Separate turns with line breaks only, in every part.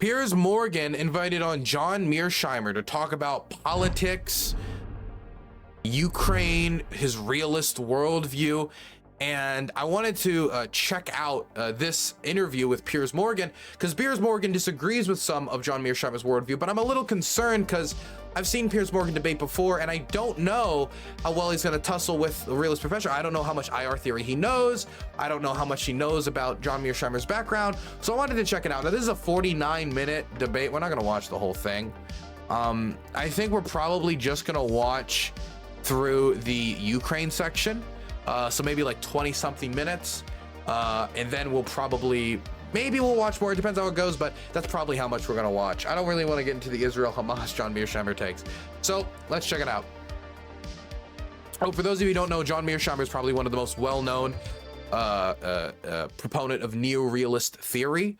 Piers Morgan invited on John Mearsheimer to talk about politics, Ukraine, his realist worldview. And I wanted to check out this interview with Piers Morgan, because Piers Morgan disagrees with some of John Mearsheimer's worldview, but I'm a little concerned because I've seen Piers Morgan debate before, and I don't know how well he's going to tussle with the realist professor. I don't know how much IR theory he knows. I don't know how much he knows about John Mearsheimer's background. So I wanted to check it out. Now, this is a 49-minute debate. We're not going to watch the whole thing. I think we're probably just going to watch through the Ukraine section. So maybe like 20 something minutes, and then we'll probably, maybe we'll watch more. It depends how it goes, but that's probably how much we're gonna watch. I don't really want to get into the Israel-Hamas John Mearsheimer takes, so let's check it out. Oh, for those of you who don't know, John Mearsheimer is probably one of the most well-known proponent of neo-realist theory.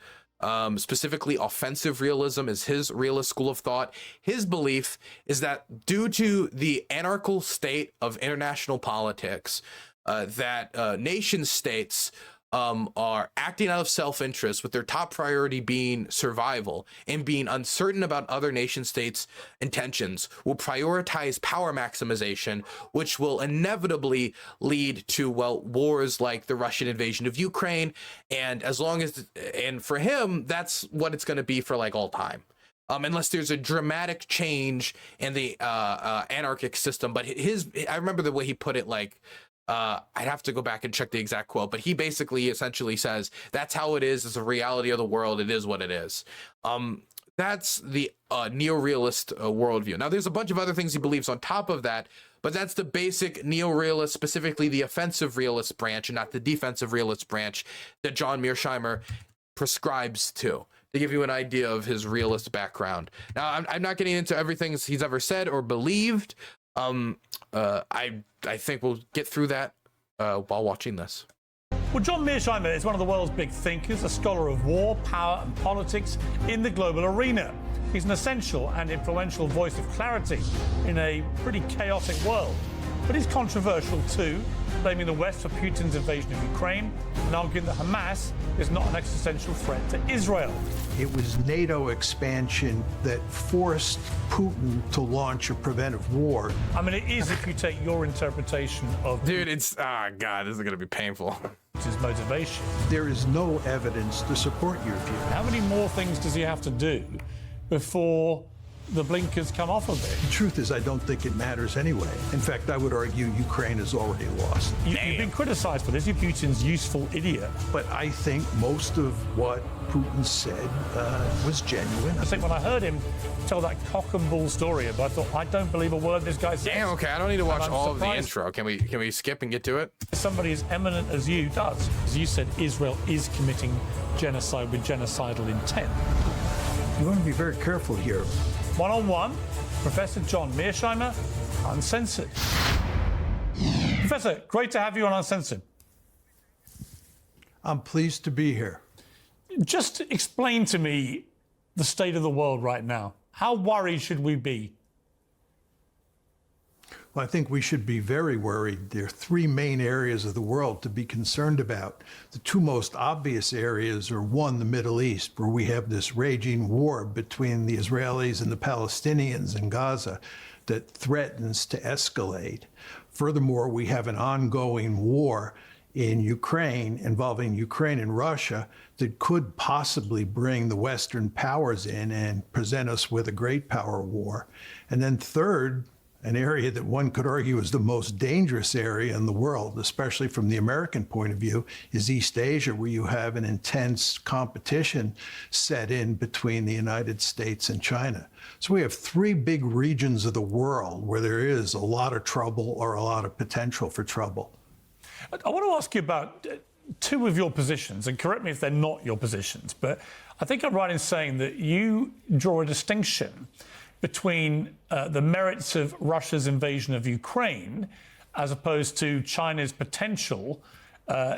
Specifically, offensive realism is his realist school of thought. His belief is that due to the anarchical state of international politics, that nation states are acting out of self-interest, with their top priority being survival and being uncertain about other nation states' intentions, will prioritize power maximization, which will inevitably lead to, well, wars like the Russian invasion of Ukraine. And as long as, and for him, that's what it's going to be for like all time. Unless there's a dramatic change in the anarchic system. But I remember the way he put it, like, I'd have to go back and check the exact quote, but he basically essentially says that's how it is. It's a reality of the world. It is what it is. That's the neo-realist worldview. Now, there's a bunch of other things he believes on top of that, but that's the basic neo-realist, specifically the offensive realist branch and not the defensive realist branch that John Mearsheimer prescribes to give you an idea of his realist background. Now, I'm not getting into everything he's ever said or believed. I think we'll get through that while watching this.
Well, John Mearsheimer is one of the world's big thinkers, a scholar of war, power and politics in the global arena. He's an essential and influential voice of clarity in a pretty chaotic world. But he's controversial too, blaming the West for Putin's invasion of Ukraine and arguing that Hamas is not an existential threat to Israel.
It was NATO expansion that forced Putin to launch a preventive war.
I mean, it is if you take your interpretation of...
Dude, it's... Ah, oh, God, this is going to be painful.
His motivation.
There is no evidence to support your view.
How many more things does he have to do before the blinkers come off of it?
The truth is, I don't think it matters anyway. In fact, I would argue Ukraine has already lost.
You've been criticized for this. You're Putin's useful idiot.
But I think most of what Putin said was genuine.
I think when I heard him tell that cock and bull story, I thought, I don't believe a word this guy says.
Damn, okay, I don't need to watch all of the intro. Can we skip and get to it?
Somebody as eminent as you does. As you said, Israel is committing genocide with genocidal intent.
You want to be very careful here.
One-on-one, Professor John Mearsheimer, Uncensored. Professor, great to have you on Uncensored.
I'm pleased to be here.
Just explain to me the state of the world right now. How worried should we be?
Well, I think we should be very worried. There are three main areas of the world to be concerned about. The two most obvious areas are, one, the Middle East, where we have this raging war between the Israelis and the Palestinians in Gaza that threatens to escalate. Furthermore, we have an ongoing war in Ukraine involving Ukraine and Russia that could possibly bring the Western powers in and present us with a great power war. And then third, an area that one could argue is the most dangerous area in the world, especially from the American point of view, is East Asia, where you have an intense competition set in between the United States and China. So we have three big regions of the world where there is a lot of trouble or a lot of potential for trouble.
I want to ask you about two of your positions, and correct me if they're not your positions, but I think I'm right in saying that you draw a distinction between the merits of Russia's invasion of Ukraine as opposed to China's potential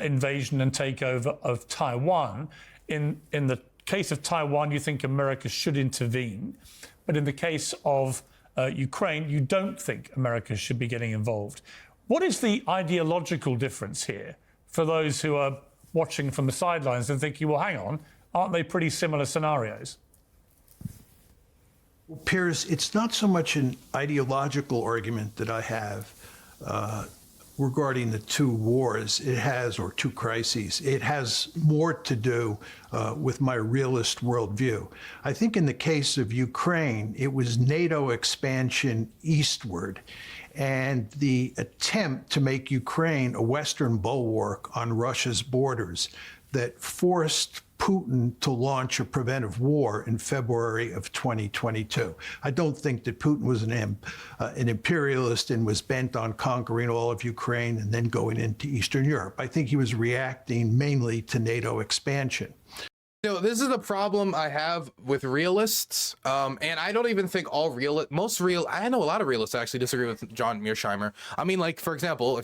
invasion and takeover of Taiwan. In the case of Taiwan, you think America should intervene, but in the case of Ukraine, you don't think America should be getting involved. What is the ideological difference here for those who are watching from the sidelines and thinking, well, hang on, aren't they pretty similar scenarios?
Piers, it's not so much an ideological argument that I have regarding the two wars. It has, or two crises. It has more to do with my realist worldview. I think in the case of Ukraine, it was NATO expansion eastward and the attempt to make Ukraine a Western bulwark on Russia's borders that forced Putin to launch a preventive war in February of 2022. I don't think that Putin was an imperialist and was bent on conquering all of Ukraine and then going into Eastern Europe. I think he was reacting mainly to NATO expansion.
So this is a problem I have with realists, and I don't even think all I know a lot of realists actually disagree with John Mearsheimer. I mean, like, for example,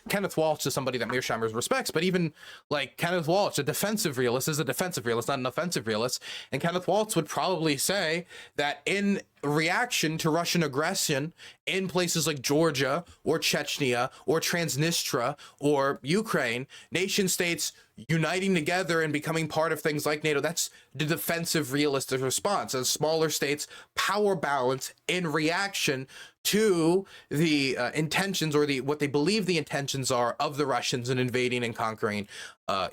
Kenneth Walsh is somebody that Mearsheimer respects, but even like Kenneth Walsh, a defensive realist, is a defensive realist, not an offensive realist. And Kenneth Walsh would probably say that in reaction to Russian aggression in places like Georgia or Chechnya or Transnistria or Ukraine, nation states uniting together and becoming part of things like NATO, that's the defensive realistic response, as smaller states power balance in reaction to the intentions, or what they believe the intentions are of the Russians in invading and conquering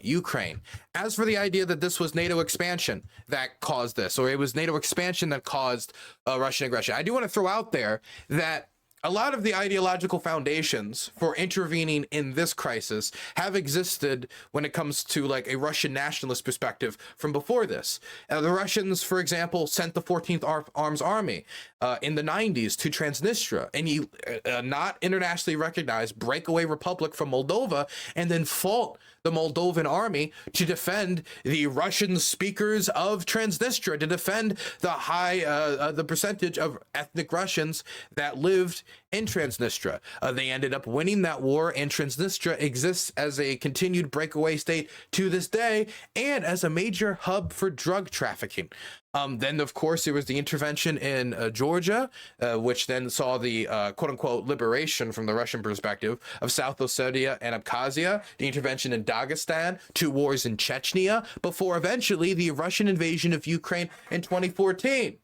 Ukraine. As for the idea that this was NATO expansion that caused this, or it was NATO expansion that caused Russian aggression, I do want to throw out there that a lot of the ideological foundations for intervening in this crisis have existed when it comes to like a Russian nationalist perspective from before this. The Russians, for example, sent the 14th Arms Army in the 90s to Transnistria, and not internationally recognized breakaway republic from Moldova, and then fought the Moldovan army to defend the Russian speakers of Transnistria, to defend the percentage of ethnic Russians that lived in Transnistria. They ended up winning that war, and Transnistria exists as a continued breakaway state to this day and as a major hub for drug trafficking. Then, of course, there was the intervention in Georgia, which then saw the quote-unquote liberation from the Russian perspective of South Ossetia and Abkhazia, the intervention in Dagestan, 2 wars in Chechnya, before eventually the Russian invasion of Ukraine in 2014.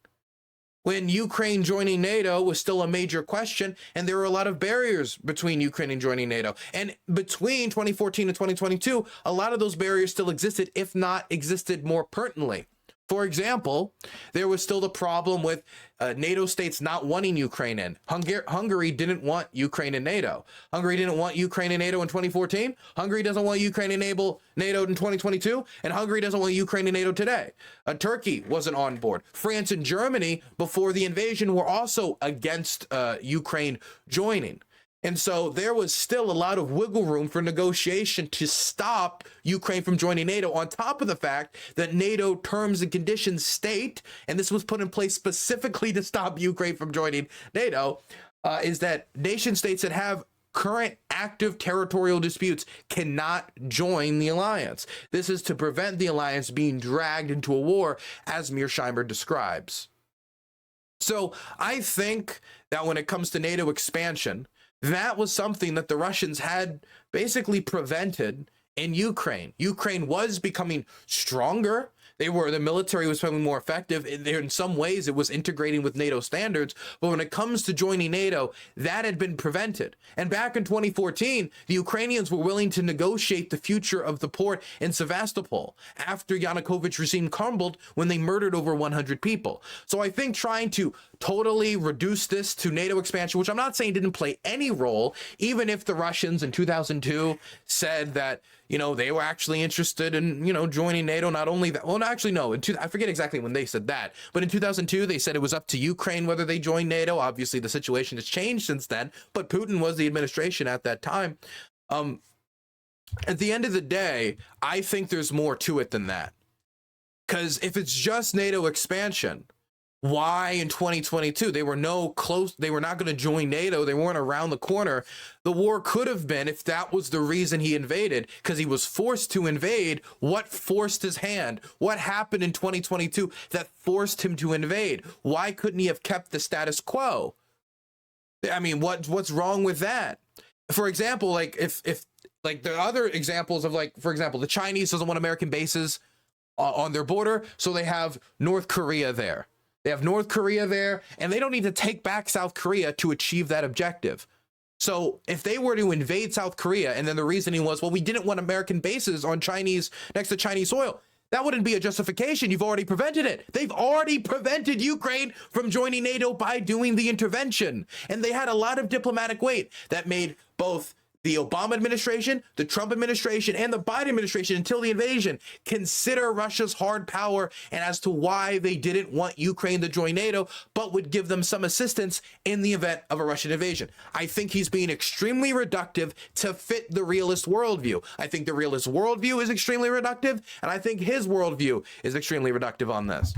When Ukraine joining NATO was still a major question, and there were a lot of barriers between Ukraine and joining NATO. And between 2014 and 2022, a lot of those barriers still existed, if not existed more pertinently. For example, there was still the problem with NATO states not wanting Ukraine in. Hungary didn't want Ukraine in NATO. Hungary didn't want Ukraine in NATO in 2014. Hungary doesn't want Ukraine in NATO in 2022. And Hungary doesn't want Ukraine in NATO today. Turkey wasn't on board. France and Germany, before the invasion, were also against Ukraine joining. And so there was still a lot of wiggle room for negotiation to stop Ukraine from joining NATO, on top of the fact that NATO terms and conditions state, and this was put in place specifically to stop Ukraine from joining NATO, is that nation states that have current active territorial disputes cannot join the alliance. This is to prevent the alliance being dragged into a war, as Mearsheimer describes. So I think that when it comes to NATO expansion, that was something that the Russians had basically prevented in Ukraine. Ukraine was becoming stronger. The military was becoming more effective. In some ways, it was integrating with NATO standards. But when it comes to joining NATO, that had been prevented. And back in 2014, the Ukrainians were willing to negotiate the future of the port in Sevastopol after Yanukovych regime crumbled, when they murdered over 100 people. So I think trying to totally reduce this to NATO expansion, which I'm not saying didn't play any role, even if the Russians in 2002 said that, they were actually interested in, joining NATO. Not only that, well, actually, no, I forget exactly when they said that, but in 2002, they said it was up to Ukraine whether they joined NATO. Obviously, the situation has changed since then, but Putin was the administration at that time. At the end of the day, I think there's more to it than that. Because if it's just NATO expansion, why in 2022 they were not going to join NATO, they weren't around the corner. The war could have been, if that was the reason he invaded, because he was forced to invade. What forced his hand? What happened in 2022 that forced him to invade? Why couldn't he have kept the status quo? I mean, what's wrong with that? For example, like if like the other examples of, like, for example, the Chinese doesn't want American bases on their border, so they have North Korea there. They have North Korea there, and they don't need to take back South Korea to achieve that objective. So if they were to invade South Korea, and then the reasoning was, well, we didn't want American bases on next to Chinese soil, that wouldn't be a justification. You've already prevented it. They've already prevented Ukraine from joining NATO by doing the intervention. And they had a lot of diplomatic weight that made both the Obama administration, the Trump administration, and the Biden administration until the invasion consider Russia's hard power and as to why they didn't want Ukraine to join NATO, but would give them some assistance in the event of a Russian invasion. I think he's being extremely reductive to fit the realist worldview. I think the realist worldview is extremely reductive, and I think his worldview is extremely reductive on this.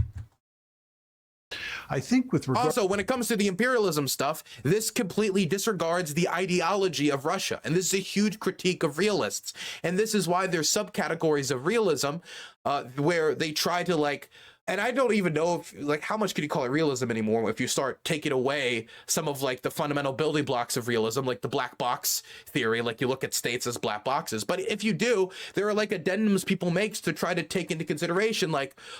I think with regard
Also, when it comes to the imperialism stuff, this completely disregards the ideology of Russia. And this is a huge critique of realists. And this is why there's subcategories of realism where they try to and I don't even know if how much can you call it realism anymore if you start taking away some of the fundamental building blocks of realism, like the black box theory, you look at states as black boxes. But if you do, there are addendums people makes to try to take into consideration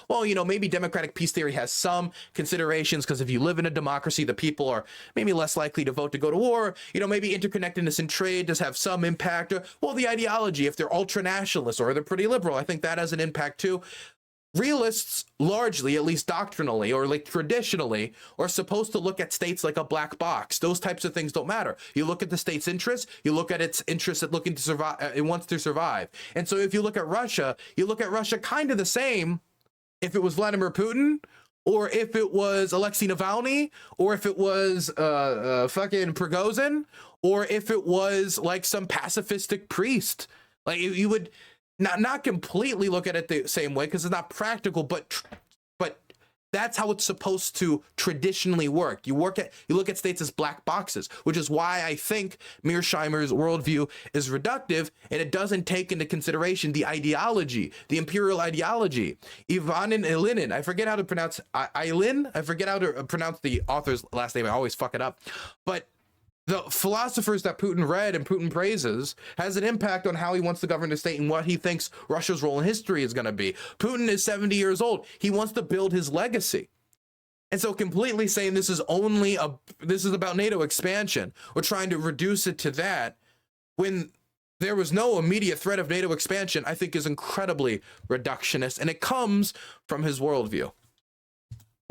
well, maybe democratic peace theory has some considerations because if you live in a democracy, the people are maybe less likely to vote to go to war. Maybe interconnectedness in trade does have some impact. Well, the ideology, if they're ultra nationalists or they're pretty liberal, I think that has an impact too. Realists largely, at least doctrinally or traditionally, are supposed to look at states like a black box. Those types of things don't matter. You look at the state's interests, you look at its interest at looking to survive, it wants to survive. And so if you look at Russia, you look at Russia kind of the same if it was Vladimir Putin, or if it was Alexei Navalny, or if it was fucking Prigozhin, or if it was some pacifistic priest. You would not completely look at it the same way because it's not practical, but that's how it's supposed to traditionally work. You look at states as black boxes, which is why I think Mearsheimer's worldview is reductive and it doesn't take into consideration the ideology, the imperial ideology. Ivanin Ilinin, I forget how to pronounce Ilin. I forget how to pronounce the author's last name. I always fuck it up, but the philosophers that Putin read and Putin praises has an impact on how he wants to govern the state and what he thinks Russia's role in history is going to be. Putin is 70 years old. He wants to build his legacy. And so completely saying this is about NATO expansion or trying to reduce it to that when there was no immediate threat of NATO expansion, I think is incredibly reductionist. And it comes from his worldview.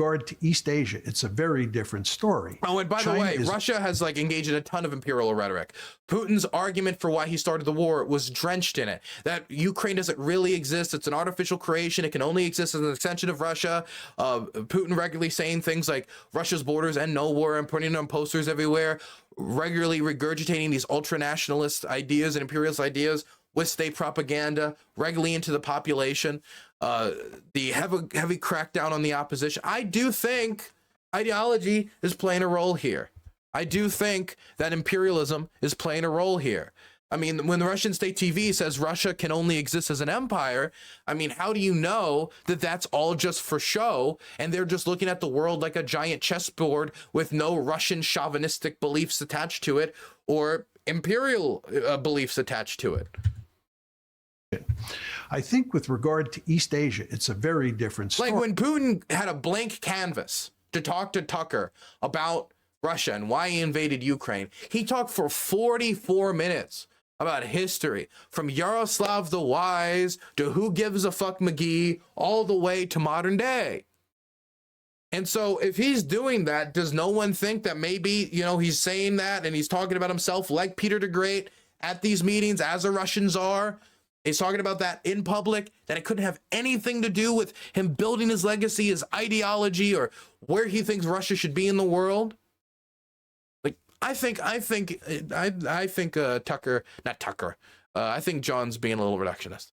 regard to East Asia, it's a very different story.
Oh, and by the way, Russia has engaged in a ton of imperial rhetoric. Putin's argument for why he started the war was drenched in it. That Ukraine doesn't really exist. It's an artificial creation. It can only exist as an extension of Russia. Putin regularly saying things like Russia's borders end no war and putting it on posters everywhere, regularly regurgitating these ultra-nationalist ideas and imperialist ideas with state propaganda, regularly into the population, the heavy crackdown on the opposition. I do think ideology is playing a role here. I do think that imperialism is playing a role here. I mean, when the Russian state TV says Russia can only exist as an empire, I mean, how do you know that that's all just for show and they're just looking at the world like a giant chessboard with no Russian chauvinistic beliefs attached to it or imperial beliefs attached to it?
I think with regard to East Asia, it's a very different story.
Like when Putin had a blank canvas to talk to Tucker about Russia and why he invaded Ukraine, he talked for 44 minutes about history, from Yaroslav the Wise to Who Gives a Fuck McGee, all the way to modern day. And so if he's doing that, does no one think that maybe, you know, he's saying that and he's talking about himself like Peter the Great at these meetings, as the Russians are? He's talking about that in public, that it couldn't have anything to do with him building his legacy, his ideology, or where he thinks Russia should be in the world. Like, I think John's being a little reductionist.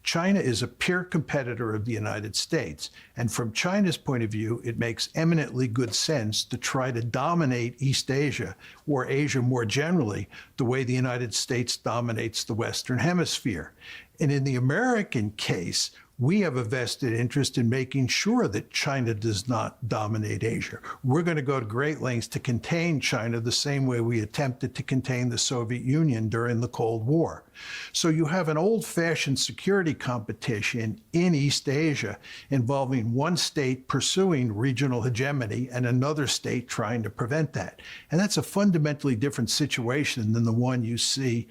China is a peer competitor of the United States, and from China's point of view, it makes eminently good sense to try to dominate East Asia, or Asia more generally, the way the United States dominates the Western Hemisphere. And in the American case, We have a vested interest in making sure that China does not dominate Asia. We're going to go to great lengths to contain China the same way we attempted to contain the Soviet Union during the Cold War. So you have an old-fashioned security competition in East Asia involving one state pursuing regional hegemony and another state trying to prevent that. And that's a fundamentally different situation than the one you see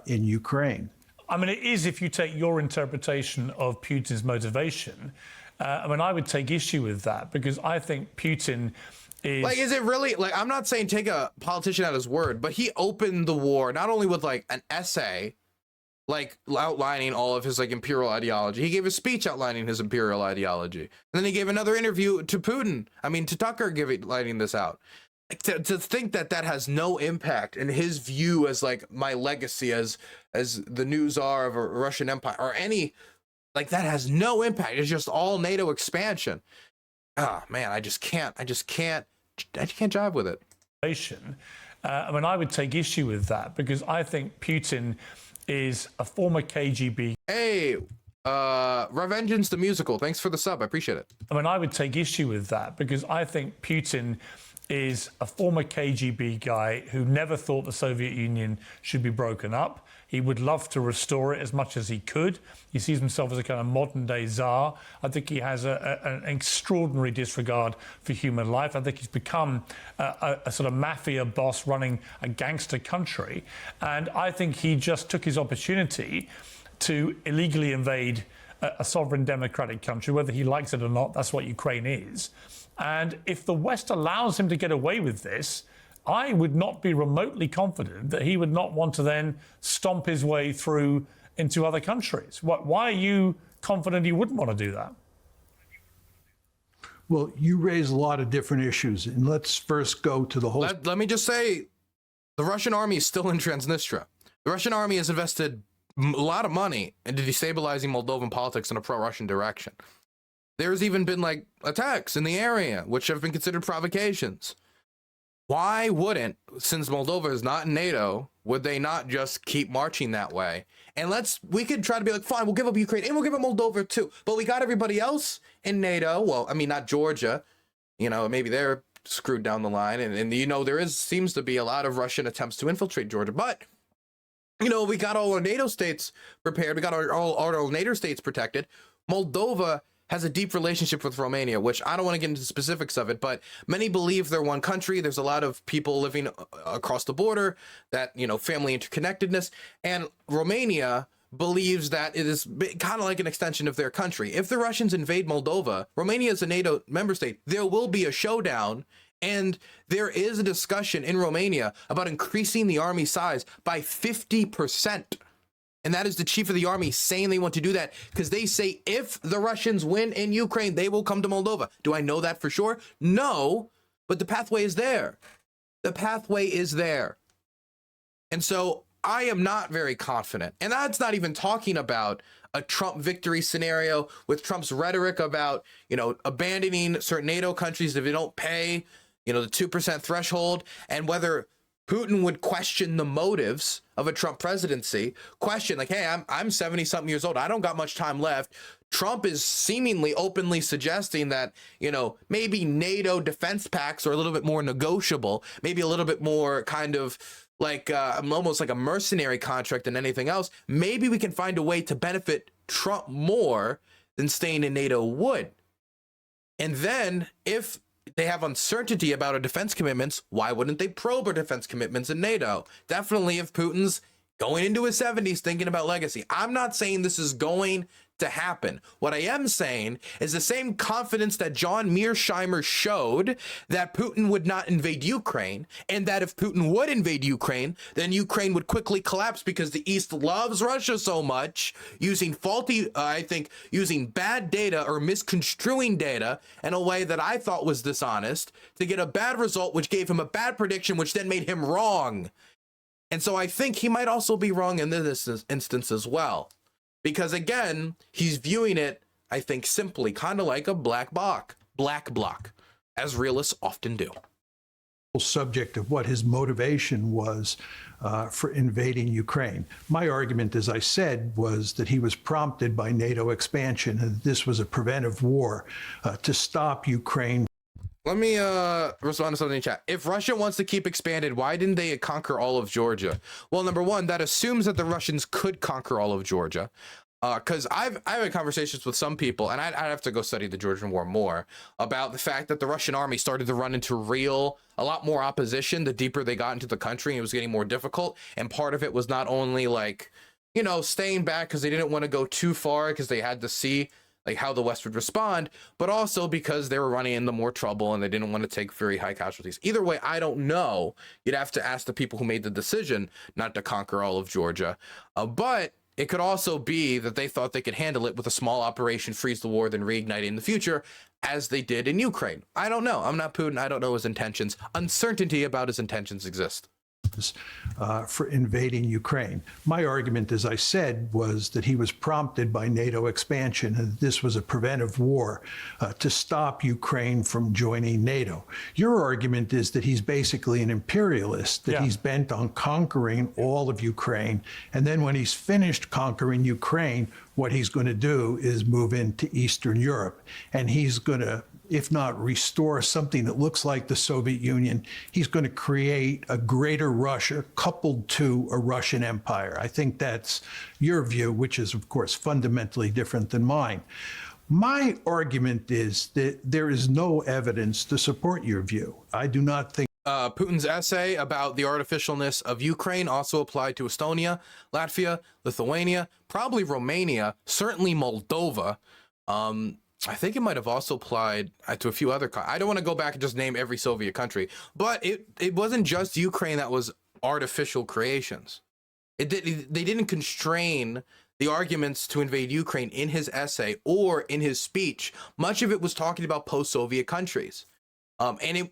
in Ukraine.
I mean, it is if you take your interpretation of Putin's motivation. I mean, I would take issue with that because I think Putin is...
Like, is it really, like, I'm not saying take a politician at his word, but he opened the war not only with, like, an essay, like, outlining all of his, like, imperial ideology. He gave a speech outlining his imperial ideology. And then he gave another interview to Putin. I mean, to Tucker, lighting this out. To think that that has no impact in his view as, like, my legacy as the new czar of a Russian empire or any, like, that has no impact. It's just all NATO expansion. Oh man, I just can't jive with it.
I mean, I would take issue with that because I think Putin is a former KGB.
Hey, Revengeance the Musical, thanks for the sub. I appreciate it.
I mean, I would take issue with that because I think Putin is a former KGB guy who never thought the Soviet Union should be broken up. He would love to restore it as much as he could. He sees himself as a kind of modern day czar. I think he has an extraordinary disregard for human life. I think he's become a sort of mafia boss running a gangster country. And I think he just took his opportunity to illegally invade a sovereign democratic country, whether he likes it or not. That's what Ukraine is. And if the West allows him to get away with this, I would not be remotely confident that he would not want to then stomp his way through into other countries. Why are you confident he wouldn't want to do that?
Well, you raise a lot of different issues, and let's first go to the whole...
Let me just say, the Russian army is still in Transnistria. The Russian army has invested a lot of money into destabilizing Moldovan politics in a pro-Russian direction. There's even been, like, attacks in the area, which have been considered provocations. Why wouldn't, since Moldova is not in NATO, would they not just keep marching that way? And we could try to be like, fine, we'll give up Ukraine and we'll give up Moldova too. But we got everybody else in NATO. Well, I mean, not Georgia. You know, maybe they're screwed down the line. And you know, seems to be a lot of Russian attempts to infiltrate Georgia. But, you know, we got all our NATO states prepared. We got all our NATO states protected. Moldova has a deep relationship with Romania, which I don't want to get into the specifics of it, but many believe they're one country. There's a lot of people living across the border, that, you know, family interconnectedness. And Romania believes that it is kind of like an extension of their country. If the Russians invade Moldova, Romania is a NATO member state, there will be a showdown. And there is a discussion in Romania about increasing the army size by 50%. And that is the chief of the army saying they want to do that because they say if the Russians win in Ukraine, they will come to Moldova. Do I know that for sure? No, but the pathway is there. The pathway is there. And so I am not very confident. And that's not even talking about a Trump victory scenario with Trump's rhetoric about, you know, abandoning certain NATO countries if they don't pay, you know, the 2% threshold, and whether Putin would question the motives of a Trump presidency, question like, hey, I'm 70 something years old. I don't got much time left. Trump is seemingly openly suggesting that, you know, maybe NATO defense pacts are a little bit more negotiable, maybe a little bit more kind of like almost like a mercenary contract than anything else. Maybe we can find a way to benefit Trump more than staying in NATO would. And then if they have uncertainty about our defense commitments, why wouldn't they probe our defense commitments in NATO? Definitely if Putin's going into his 70s thinking about legacy. I'm not saying this is going to happen. What I am saying is the same confidence that John Mearsheimer showed that Putin would not invade Ukraine, and that if Putin would invade Ukraine, then Ukraine would quickly collapse because the East loves Russia so much, using using bad data or misconstruing data in a way that I thought was dishonest to get a bad result, which gave him a bad prediction, which then made him wrong. And so I think he might also be wrong in this instance as well. Because again, he's viewing it, I think, simply kind of like a black bloc, as realists often do.
subject of what his motivation was for invading Ukraine. My argument, as I said, was that he was prompted by NATO expansion and that this was a preventive war to stop Ukraine.
Let me respond to something in chat. If Russia wants to keep expanded, why didn't they conquer all of Georgia? Well, number one, that assumes that the Russians could conquer all of Georgia. Because I've had conversations with some people, and I'd have to go study the Georgian War more, about the fact that the Russian army started to run into a lot more opposition the deeper they got into the country, and it was getting more difficult. And part of it was not only like, you know, staying back because they didn't want to go too far because they had to see like how the West would respond, but also because they were running into more trouble and they didn't want to take very high casualties. Either way, I don't know. You'd have to ask the people who made the decision not to conquer all of Georgia. But it could also be that they thought they could handle it with a small operation, freeze the war, then reignite it in the future, as they did in Ukraine. I don't know. I'm not Putin. I don't know his intentions. Uncertainty about his intentions exist.
For invading Ukraine. My argument, as I said, was that he was prompted by NATO expansion and that this was a preventive war to stop Ukraine from joining NATO. Your argument is that he's basically an imperialist, that he's bent on conquering all of Ukraine, and then when he's finished conquering Ukraine, what he's going to do is move into Eastern Europe, and he's going to, if not restore something that looks like the Soviet Union, he's going to create a greater Russia coupled to a Russian empire. I think that's your view, which is, of course, fundamentally different than mine. My argument is that there is no evidence to support your view. I do not think
Putin's essay about the artificialness of Ukraine also applied to Estonia, Latvia, Lithuania, probably Romania, certainly Moldova. I think it might have also applied to a few other. I don't want to go back and just name every Soviet country, but it wasn't just Ukraine that was artificial creations. They didn't constrain the arguments to invade Ukraine in his essay or in his speech. Much of it was talking about post-Soviet countries, and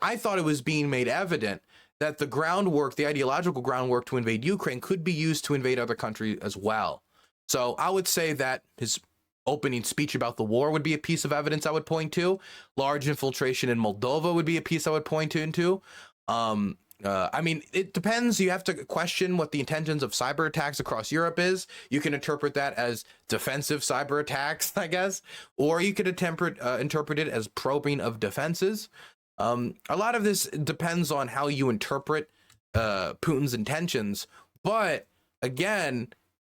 I thought it was being made evident that the groundwork, the ideological groundwork to invade Ukraine, could be used to invade other countries as well. So I would say that his opening speech about the war would be a piece of evidence I would point to. Large infiltration in Moldova would be a piece I would point into. I mean, it depends. You have to question what the intentions of cyber attacks across Europe is. You can interpret that as defensive cyber attacks, I guess, or you could interpret it as probing of defenses. A lot of this depends on how you interpret Putin's intentions, but again,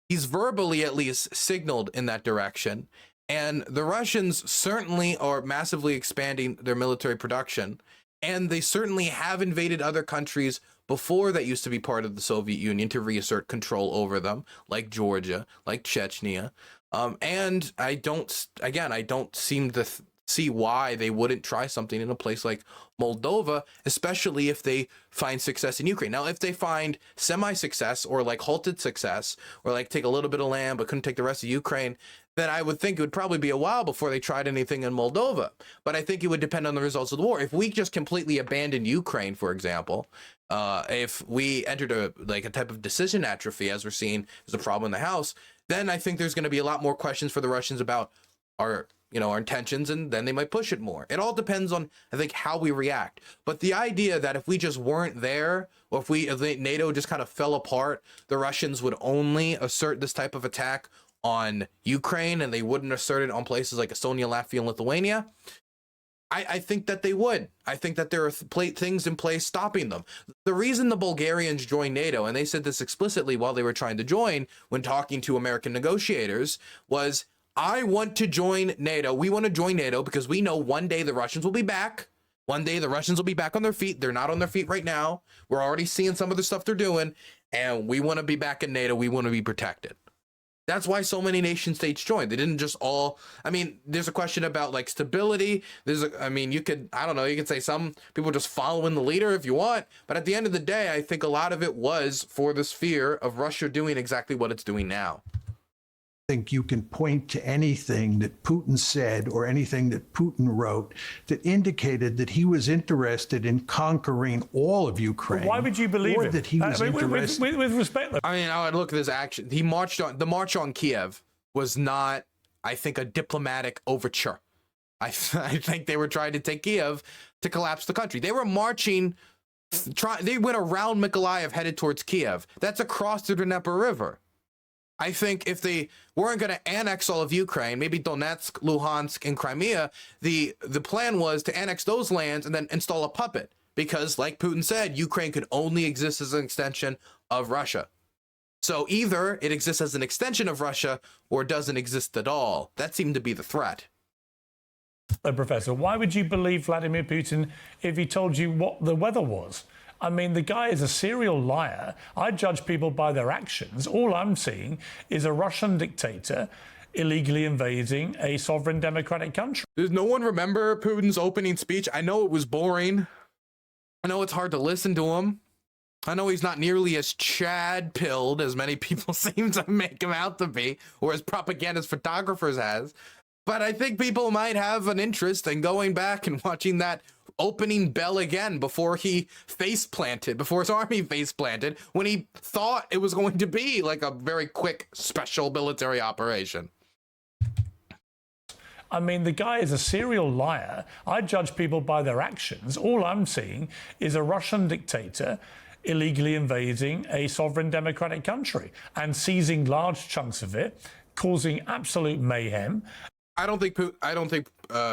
he's verbally at least signaled in that direction. And the Russians certainly are massively expanding their military production. And they certainly have invaded other countries before that used to be part of the Soviet Union to reassert control over them, like Georgia, like Chechnya. And I don't seem to see why they wouldn't try something in a place like Moldova, especially if they find success in Ukraine. Now, if they find semi-success or like halted success or like take a little bit of land but couldn't take the rest of Ukraine, then I would think it would probably be a while before they tried anything in Moldova. But I think it would depend on the results of the war. If we just completely abandoned Ukraine, for example, if we entered a type of decision atrophy, as we're seeing is a problem in the House, then I think there's going to be a lot more questions for the Russians about our intentions, and then they might push it more. It all depends on, I think, how we react. But the idea that if we just weren't there, or if NATO just kind of fell apart, the Russians would only assert this type of attack on Ukraine and they wouldn't assert it on places like Estonia, Latvia, and Lithuania, I think that they would. I think that there are things in place stopping them. The reason the Bulgarians joined NATO, and they said this explicitly while they were trying to join when talking to American negotiators, was, I want to join NATO. We want to join NATO because we know one day the Russians will be back. One day the Russians will be back on their feet. They're not on their feet right now. We're already seeing some of the stuff they're doing, and we want to be back in NATO. We want to be protected. That's why so many nation states joined. They didn't just all, I mean, there's a question about like stability. You could say some people just following the leader if you want. But at the end of the day, I think a lot of it was for this fear of Russia doing exactly what it's doing now.
Think you can point to anything that Putin said or anything that Putin wrote that indicated that he was interested in conquering all of Ukraine.
Why would you believe
or
it?
That he was interested.
With respect, though.
I mean, I would look at this action. The march on Kiev was not, I think, a diplomatic overture. I think they were trying to take Kiev to collapse the country. They were marching, they went around Mykolaiv headed towards Kiev. That's across the Dnieper River. I think if they weren't going to annex all of Ukraine, maybe Donetsk, Luhansk, and Crimea, the plan was to annex those lands and then install a puppet. Because, like Putin said, Ukraine could only exist as an extension of Russia. So either it exists as an extension of Russia or doesn't exist at all. That seemed to be the threat.
Professor, why would you believe Vladimir Putin if he told you what the weather was? I mean, the guy is a serial liar. I judge people by their actions. All I'm seeing is a Russian dictator illegally invading a sovereign democratic country.
Does no one remember Putin's opening speech? I know it was boring. I know it's hard to listen to him. I know he's not nearly as Chad-pilled as many people seem to make him out to be, or as propagandist photographers has. But I think people might have an interest in going back and watching that opening bell again before he before his army face planted, when he thought it was going to be like a very quick special military operation.
I mean, the guy is a serial liar. I judge people by their actions. All I'm seeing is a Russian dictator illegally invading a sovereign democratic country and seizing large chunks of it, causing absolute mayhem.
I don't think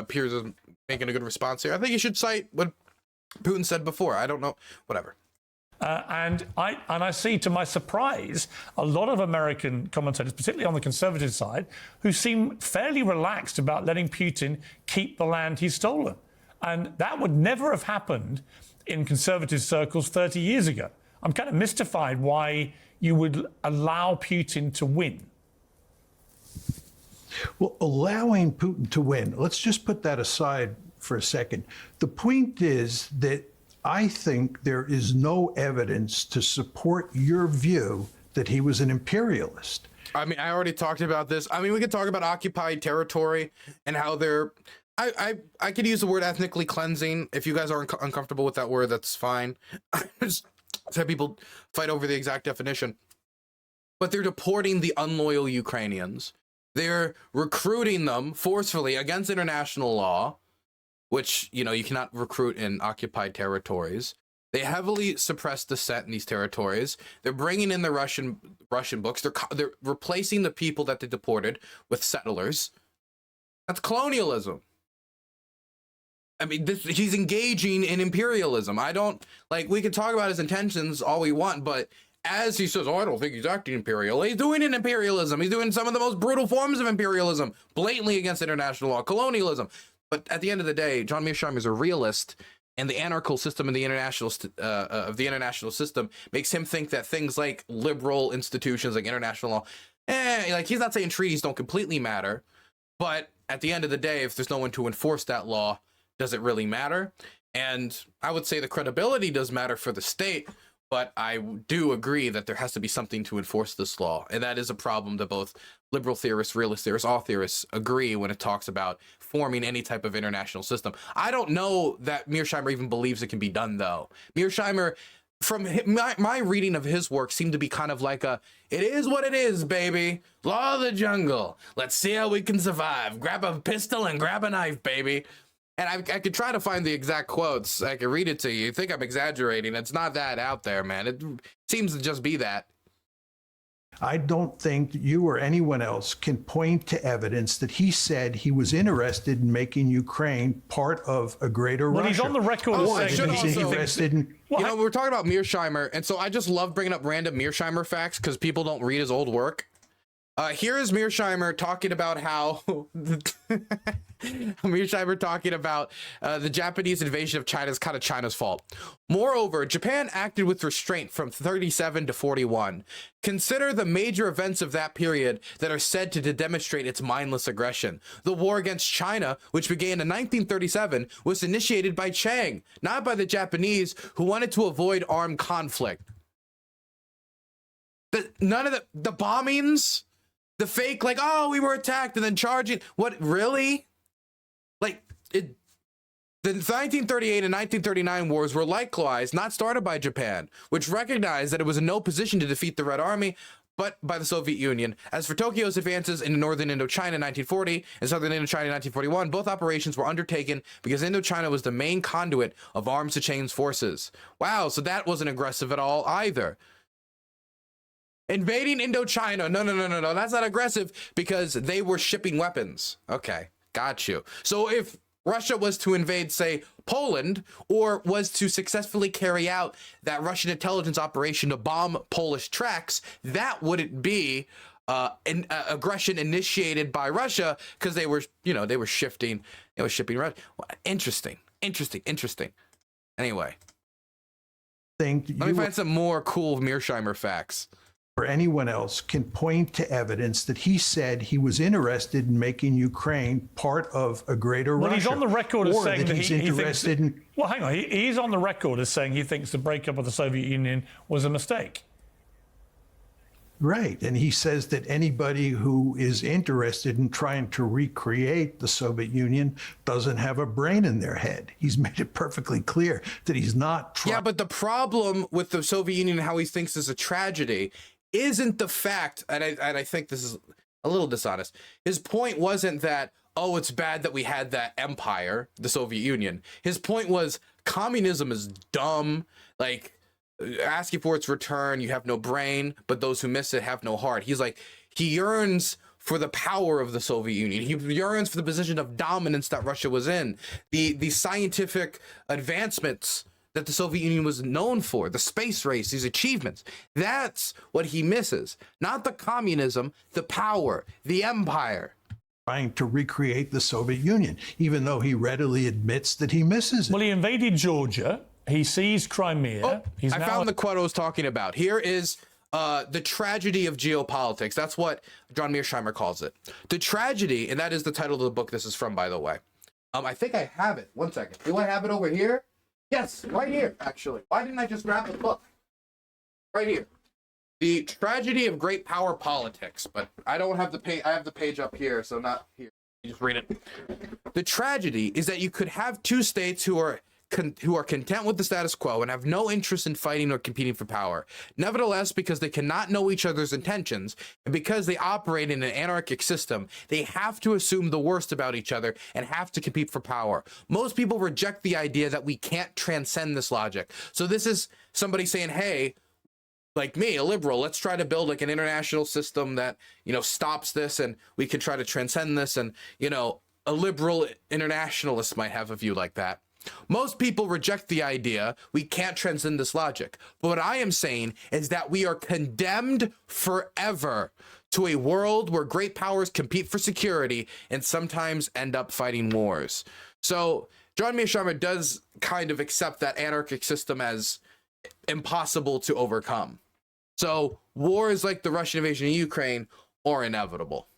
Piers is making a good response here. I think you should cite what Putin said before. I don't know, whatever.
And I see, to my surprise, a lot of American commentators, particularly on the conservative side, who seem fairly relaxed about letting Putin keep the land he's stolen. And that would never have happened in conservative circles 30 years ago. I'm kind of mystified why you would allow Putin to win.
Well, allowing Putin to win, let's just put that aside for a second. The point is that I think there is no evidence to support your view that he was an imperialist.
I mean, I already talked about this. I mean, we could talk about occupied territory and how they're... I could use the word ethnically cleansing. If you guys are uncomfortable with that word, that's fine. Just have people fight over the exact definition. But they're deporting the unloyal Ukrainians. They're recruiting them forcefully against international law, which, you know, you cannot recruit in occupied territories. They heavily suppress dissent in these territories. They're bringing in the Russian books. They're replacing the people that they deported with settlers. That's colonialism. I mean, he's engaging in imperialism. We can talk about his intentions all we want, but as he says, oh, I don't think he's acting imperial. He's doing an imperialism. He's doing some of the most brutal forms of imperialism, blatantly against international law, colonialism. But at the end of the day, John Mearsheimer is a realist, and the anarchical system of the international system makes him think that things like liberal institutions like international law, he's not saying treaties don't completely matter, but at the end of the day, if there's no one to enforce that law, does it really matter? And I would say the credibility does matter for the state, but I do agree that there has to be something to enforce this law. And that is a problem that both liberal theorists, realist theorists, all theorists agree when it talks about forming any type of international system. I don't know that Mearsheimer even believes it can be done, though. Mearsheimer, from my reading of his work, seemed to be kind of like it is what it is, baby. Law of the jungle. Let's see how we can survive. Grab a pistol and grab a knife, baby. And I could try to find the exact quotes. I could read it to you. You think I'm exaggerating. It's not that out there, man. It seems to just be that.
I don't think you or anyone else can point to evidence that he said he was interested in making Ukraine part of a greater Russia.
He's on the record saying
he's interested in...
You know, we're talking about Mearsheimer, and so I just love bringing up random Mearsheimer facts because people don't read his old work. Here is Mearsheimer talking about how the Japanese invasion of China is kind of China's fault. Moreover, Japan acted with restraint from 37 to 41. Consider the major events of that period that are said to demonstrate its mindless aggression. The war against China, which began in 1937, was initiated by Chiang, not by the Japanese, who wanted to avoid armed conflict. None of the bombings, the fake, like, oh, we were attacked and then charging. What, really? Like, the 1938 and 1939 wars were likewise not started by Japan, which recognized that it was in no position to defeat the Red Army, but by the Soviet Union. As for Tokyo's advances in northern Indochina in 1940 and southern Indochina in 1941, both operations were undertaken because Indochina was the main conduit of arms to change forces. Wow, so that wasn't aggressive at all either. Invading Indochina, no, that's not aggressive because they were shipping weapons. Okay, got you. So if Russia was to invade, say, Poland, or was to successfully carry out that Russian intelligence operation to bomb Polish tracks, that wouldn't be an aggression initiated by Russia because they were, they were shipping Russia. Interesting. Anyway, let me find some more cool Mearsheimer facts.
Or anyone else can point to evidence that he said he was interested in making Ukraine part of a greater Russia.
Well, he's on the record as saying that
he's interested in.
Well, hang on. He's on the record as saying he thinks the breakup of the Soviet Union was a mistake.
Right. And he says that anybody who is interested in trying to recreate the Soviet Union doesn't have a brain in their head. He's made it perfectly clear that he's not trying.
Yeah, but the problem with the Soviet Union and how he thinks is a tragedy isn't the fact, and I think this is a little dishonest. His point wasn't that, oh, it's bad that we had that empire, the Soviet Union. His point was communism is dumb. Like, asking for its return, you have no brain, but those who miss it have no heart. He's like, he yearns for the power of the Soviet Union. He yearns for the position of dominance that Russia was in. The scientific advancements that the Soviet Union was known for, the space race, these achievements. That's what he misses. Not the communism, the power, the empire.
Trying to recreate the Soviet Union, even though he readily admits that he misses it.
Well, he invaded Georgia. He seized Crimea.
Oh, I found the quote I was talking about. Here is the tragedy of geopolitics. That's what John Mearsheimer calls it. The tragedy, and that is the title of the book this is from, by the way. I think I have it. One second. Do I have it over here? Yes, right here, actually. Why didn't I just grab the book? Right here. The Tragedy of Great Power Politics, but I don't have the page. I have the page up here, so not here. You just read it. The tragedy is that you could have two states who are content with the status quo and have no interest in fighting or competing for power. Nevertheless, because they cannot know each other's intentions, and because they operate in an anarchic system, they have to assume the worst about each other and have to compete for power. Most people reject the idea that we can't transcend this logic. So this is somebody saying, hey, like me, a liberal, let's try to build like an international system that, stops this, and we can try to transcend this. And, a liberal internationalist might have a view like that. Most people reject the idea we can't transcend this logic. But what I am saying is that we are condemned forever to a world where great powers compete for security and sometimes end up fighting wars. So John Mearsheimer does kind of accept that anarchic system as impossible to overcome. So wars like the Russian invasion of Ukraine are inevitable.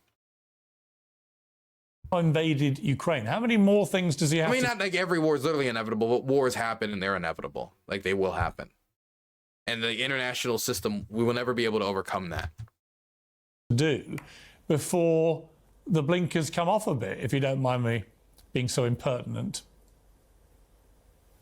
Invaded Ukraine. How many more things does he have?
Not like every war is literally inevitable, but wars happen and they're inevitable. Like they will happen. And the international system, we will never be able to overcome that.
Do before the blinkers come off a bit, if you don't mind me being so impertinent.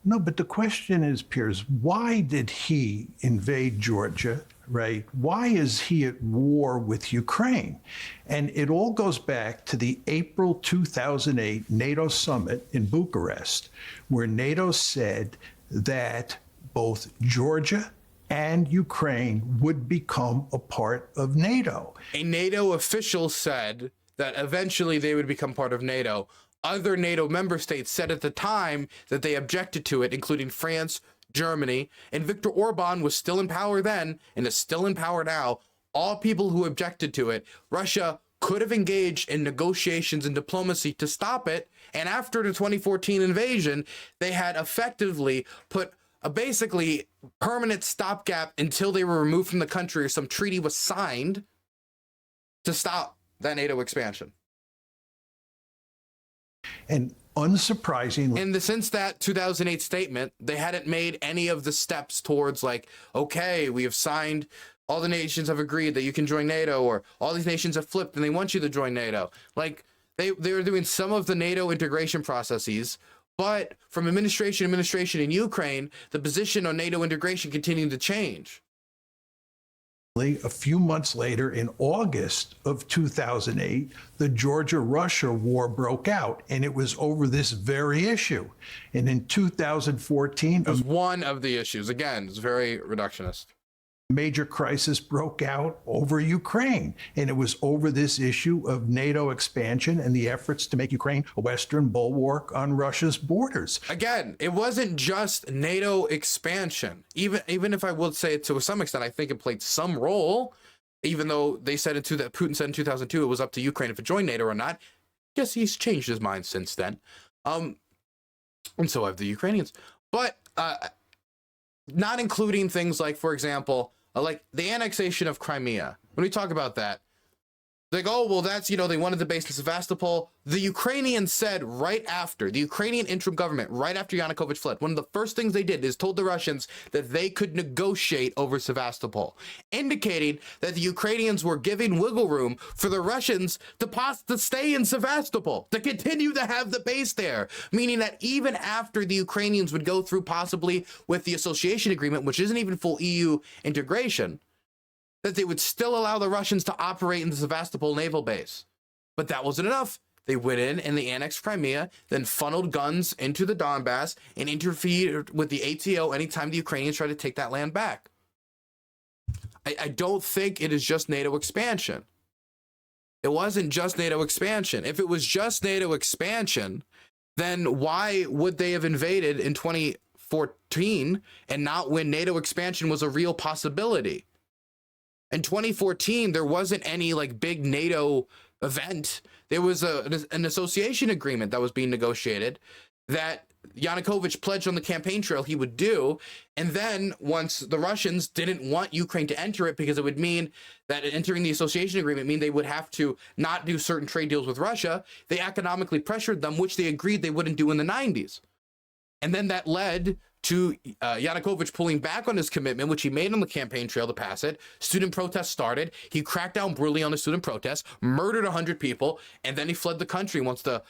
No, but the question is, Piers, why did he invade Georgia, right? Why is he at war with Ukraine? And it all goes back to the April 2008 NATO summit in Bucharest, where NATO said that both Georgia and Ukraine would become a part of NATO.
A NATO official said that eventually they would become part of NATO. Other NATO member states said at the time that they objected to it, including France, Germany, and Viktor Orban was still in power then and is still in power now. All people who objected to it. Russia could have engaged in negotiations and diplomacy to stop it. And after the 2014 invasion, they had effectively put a basically permanent stopgap until they were removed from the country or some treaty was signed to stop that NATO expansion.
And unsurprisingly,
and since that 2008 statement, they hadn't made any of the steps towards like, okay, we have signed, all the nations have agreed that you can join NATO, or all these nations have flipped and they want you to join NATO. Like they were doing some of the NATO integration processes, but from administration to administration in Ukraine, the position on NATO integration continued to change.
A few months later, in August of 2008, the Georgia-Russia war broke out, and it was over this very issue. And in 2014,
it was one of the issues. Again, it's very reductionist.
Major crisis broke out over Ukraine, and it was over this issue of NATO expansion and the efforts to make Ukraine a Western bulwark on Russia's borders.
Again, it wasn't just NATO expansion. Even if I would say it to some extent, I think it played some role, even though they said Putin said in 2002 it was up to Ukraine if it joined NATO or not. Guess he's changed his mind since then. And so have the Ukrainians. But not including things like, for example, like the annexation of Crimea. When we talk about that, they go, oh, well, that's, they wanted the base in Sevastopol. The Ukrainians said right after, the Ukrainian interim government, right after Yanukovych fled, one of the first things they did is told the Russians that they could negotiate over Sevastopol, indicating that the Ukrainians were giving wiggle room for the Russians to stay in Sevastopol, to continue to have the base there, meaning that even after the Ukrainians would go through possibly with the association agreement, which isn't even full EU integration, that they would still allow the Russians to operate in the Sevastopol naval base. But that wasn't enough. They went in and they annexed Crimea, then funneled guns into the Donbass and interfered with the ATO anytime the Ukrainians tried to take that land back. I don't think it is just NATO expansion. It wasn't just NATO expansion. If it was just NATO expansion, then why would they have invaded in 2014 and not when NATO expansion was a real possibility? In 2014, there wasn't any big NATO event. There was an association agreement that was being negotiated that Yanukovych pledged on the campaign trail he would do. And then once the Russians didn't want Ukraine to enter it because it would mean that entering the association agreement mean they would have to not do certain trade deals with Russia, they economically pressured them, which they agreed they wouldn't do in the 90s. And then that led to Yanukovych pulling back on his commitment, which he made on the campaign trail to pass it. Student protests started. He cracked down brutally on the student protests, murdered 100 people, and then he fled the country once the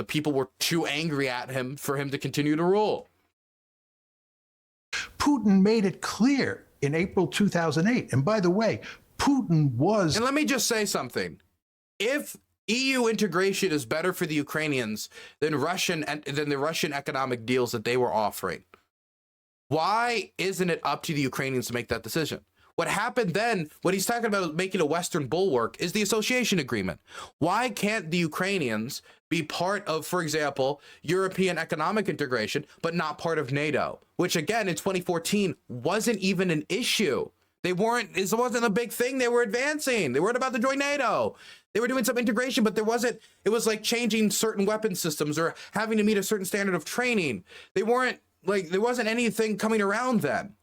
people were too angry at him for him to continue to rule.
Putin made it clear in April 2008. And by the way, Putin was...
And let me just say something. If EU integration is better for the Ukrainians than the Russian economic deals that they were offering, why isn't it up to the Ukrainians to make that decision? What happened then, what he's talking about making a Western bulwark, is the association agreement. Why can't the Ukrainians be part of, for example, European economic integration, but not part of NATO? Which again, in 2014, wasn't even an issue. It wasn't a big thing they were advancing. They weren't about to join NATO. They were doing some integration, but it was like changing certain weapon systems or having to meet a certain standard of training. There wasn't anything coming around then.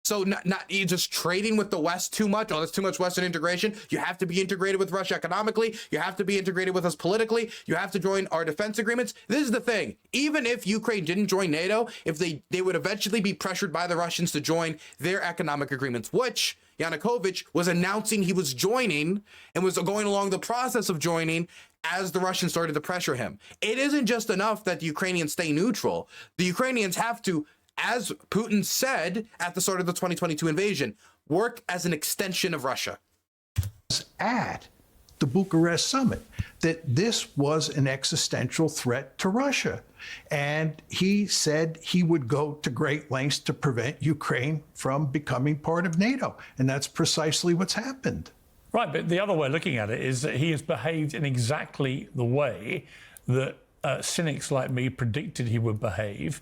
So not you just trading with the West too much. Oh, that's too much Western integration. You have to be integrated with Russia economically. You have to be integrated with us politically. You have to join our defense agreements. This is the thing. Even if Ukraine didn't join NATO, if they would eventually be pressured by the Russians to join their economic agreements, which Yanukovych was announcing he was joining and was going along the process of joining as the Russians started to pressure him. It isn't just enough that the Ukrainians stay neutral. The Ukrainians have to, as Putin said at the start of the 2022 invasion, work as an extension of Russia.
At the Bucharest summit, that this was an existential threat to Russia. And he said he would go to great lengths to prevent Ukraine from becoming part of NATO. And that's precisely what's happened.
Right, but the other way of looking at it is that he has behaved in exactly the way that cynics like me predicted he would behave,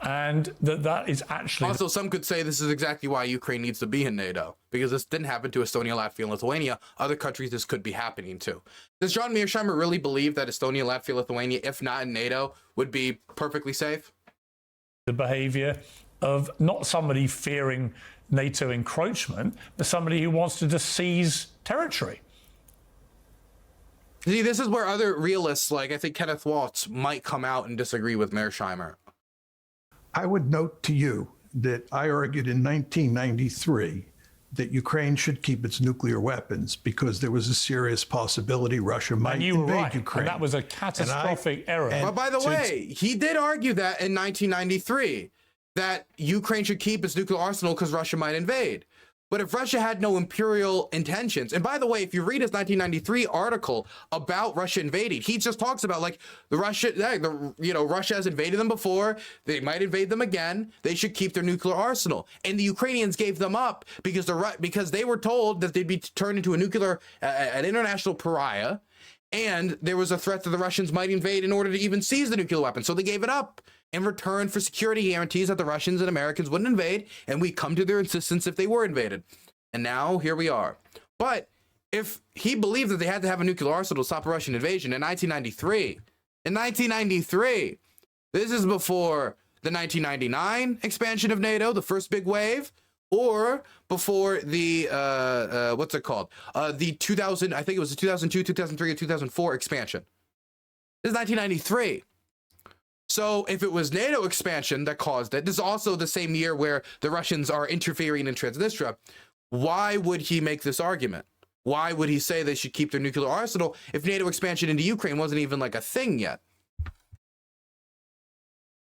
and that is actually...
Also, some could say this is exactly why Ukraine needs to be in NATO, because this didn't happen to Estonia, Latvia, and Lithuania. Other countries this could be happening to. Does John Mearsheimer really believe that Estonia, Latvia, Lithuania, if not in NATO, would be perfectly safe?
The behavior of not somebody fearing NATO encroachment, but somebody who wants to just seize territory.
See, this is where other realists, like I think Kenneth Waltz, might come out and disagree with Mearsheimer.
I would note to you that I argued in 1993 that Ukraine should keep its nuclear weapons because there was a serious possibility Russia might invade Ukraine.
And that was a catastrophic error.
But by the way, he did argue that in 1993, that Ukraine should keep its nuclear arsenal because Russia might invade. But if Russia had no imperial intentions, and by the way, if you read his 1993 article about Russia invading, he just talks about like Russia has invaded them before. They might invade them again. They should keep their nuclear arsenal. And the Ukrainians gave them up because they were told that they'd be turned into an international pariah. And there was a threat that the Russians might invade in order to even seize the nuclear weapon. So they gave it up in return for security guarantees that the Russians and Americans wouldn't invade, and we come to their insistence if they were invaded. And now here we are. But if he believed that they had to have a nuclear arsenal to stop a Russian invasion in 1993, this is before the 1999 expansion of NATO, the first big wave, or before the what's it called? The 2000, I think it was the 2002, 2003, or 2004 expansion. This is 1993. So if it was NATO expansion that caused it, this is also the same year where the Russians are interfering in Transnistria. Why would he make this argument? Why would he say they should keep their nuclear arsenal if NATO expansion into Ukraine wasn't even like a thing yet?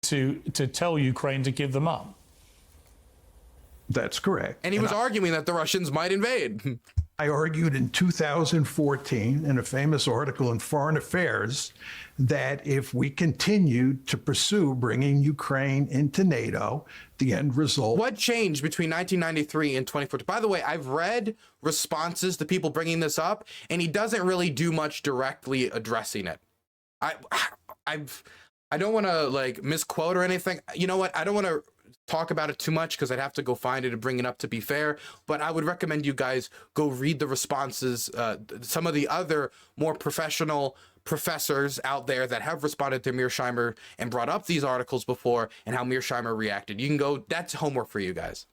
To tell Ukraine to give them up.
That's correct.
And he was arguing that the Russians might invade.
I argued in 2014 in a famous article in Foreign Affairs that if we continued to pursue bringing Ukraine into NATO, the end result...
What changed between 1993 and 2014? By the way, I've read responses to people bringing this up, and he doesn't really do much directly addressing it. I don't want to like misquote or anything. You know what? I don't want to talk about it too much because I'd have to go find it and bring it up to be fair, but I would recommend you guys go read the responses, some of the other more professional professors out there that have responded to Mearsheimer and brought up these articles before and how Mearsheimer reacted. You can go, that's homework for you guys.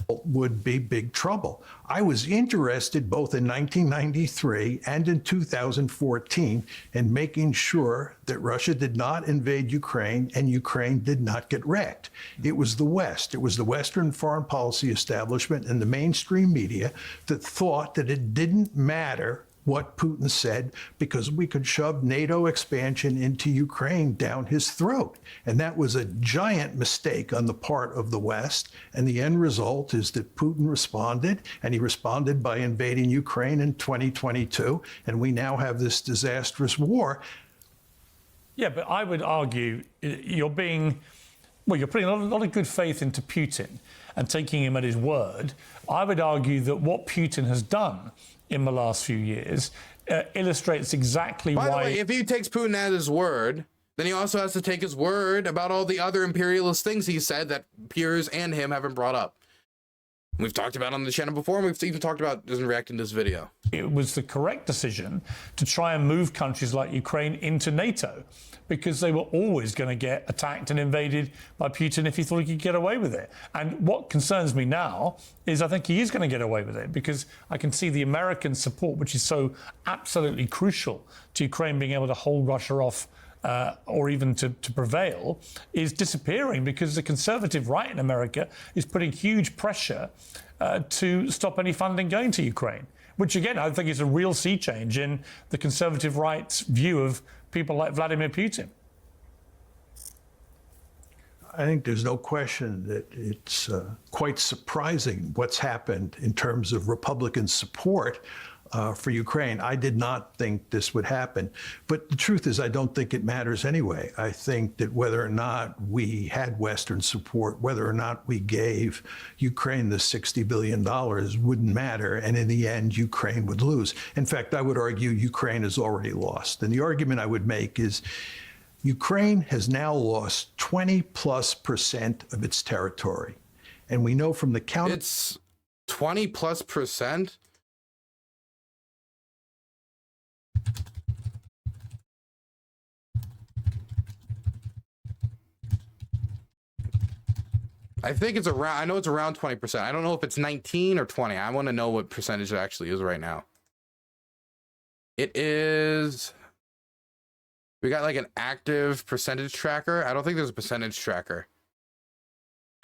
Would be big trouble. I was interested both in 1993 and in 2014 in making sure that Russia did not invade Ukraine and Ukraine did not get wrecked. It was the West. It was the Western foreign policy establishment and the mainstream media that thought that it didn't matter what Putin said because we could shove NATO expansion into Ukraine down his throat. And that was a giant mistake on the part of the West. And the end result is that Putin responded, and he responded by invading Ukraine in 2022. And we now have this disastrous war.
Yeah, but I would argue you're putting a lot of good faith into Putin and taking him at his word. I would argue that what Putin has done in the last few years illustrates exactly why...
By the way, if he takes Putin at his word, then he also has to take his word about all the other imperialist things he said that Piers and him haven't brought up. We've talked about on the channel before, and we've even talked about doesn't react in this video.
It was the correct decision to try and move countries like Ukraine into NATO because they were always going to get attacked and invaded by Putin if he thought he could get away with it. And what concerns me now is I think he is going to get away with it because I can see the American support, which is so absolutely crucial to Ukraine being able to hold Russia off or even to prevail, is disappearing because the conservative right in America is putting huge pressure to stop any funding going to Ukraine, which again, I think is a real sea change in the conservative right's view of people like Vladimir Putin.
I think there's no question that it's quite surprising what's happened in terms of Republican support for Ukraine. I did not think this would happen. But the truth is, I don't think it matters anyway. I think that whether or not we had Western support, whether or not we gave Ukraine the $60 billion wouldn't matter. And in the end, Ukraine would lose. In fact, I would argue Ukraine has already lost. And the argument I would make is Ukraine has now lost 20+% of its territory. And we know from the count...
It's 20+%? I think it's around, I know it's around 20%. I don't know if it's 19 or 20. I want to know what percentage it actually is right now. It is, we got like an active percentage tracker. I don't think there's a percentage tracker.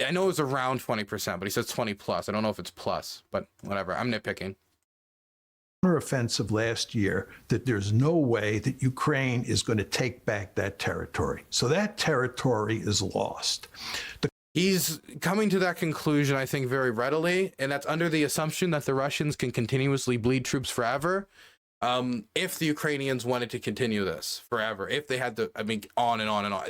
I know it's around 20%, but he says 20 plus. I don't know if it's plus, but whatever. I'm nitpicking.
Offensive last year that there's no way that Ukraine is going to take back that territory. So that territory is lost.
He's coming to that conclusion, I think, very readily, and that's under the assumption that the Russians can continuously bleed troops forever. If the Ukrainians wanted to continue this forever, if they had to, I mean, on and on and on.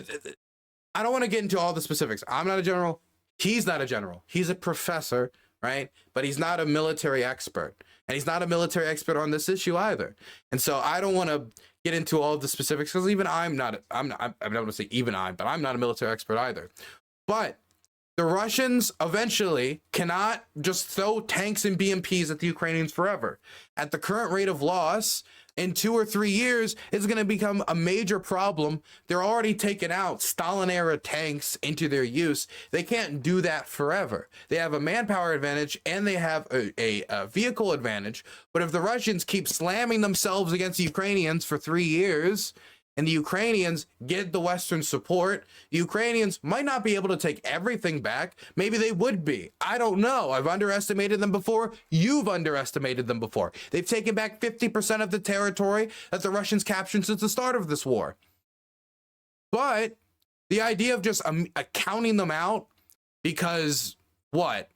I don't want to get into all the specifics. I'm not a general. He's not a general. He's a professor, right? But he's not a military expert, and he's not a military expert on this issue either. And so I don't want to get into all the specifics, because even I'm not going to say even but I'm not a military expert either. But the Russians eventually cannot just throw tanks and BMPs at the Ukrainians forever. At the current rate of loss, in 2 or 3 years, it's going to become a major problem. They're already taking out Stalin-era tanks into their use. They can't do that forever. They have a manpower advantage and they have a vehicle advantage. But if the Russians keep slamming themselves against the Ukrainians for 3 years, and the Ukrainians get the Western support, the Ukrainians might not be able to take everything back. Maybe they would be. I don't know. I've underestimated them before. You've underestimated them before. They've taken back 50% of the territory that the Russians captured since the start of this war. But the idea of just counting them out because, what?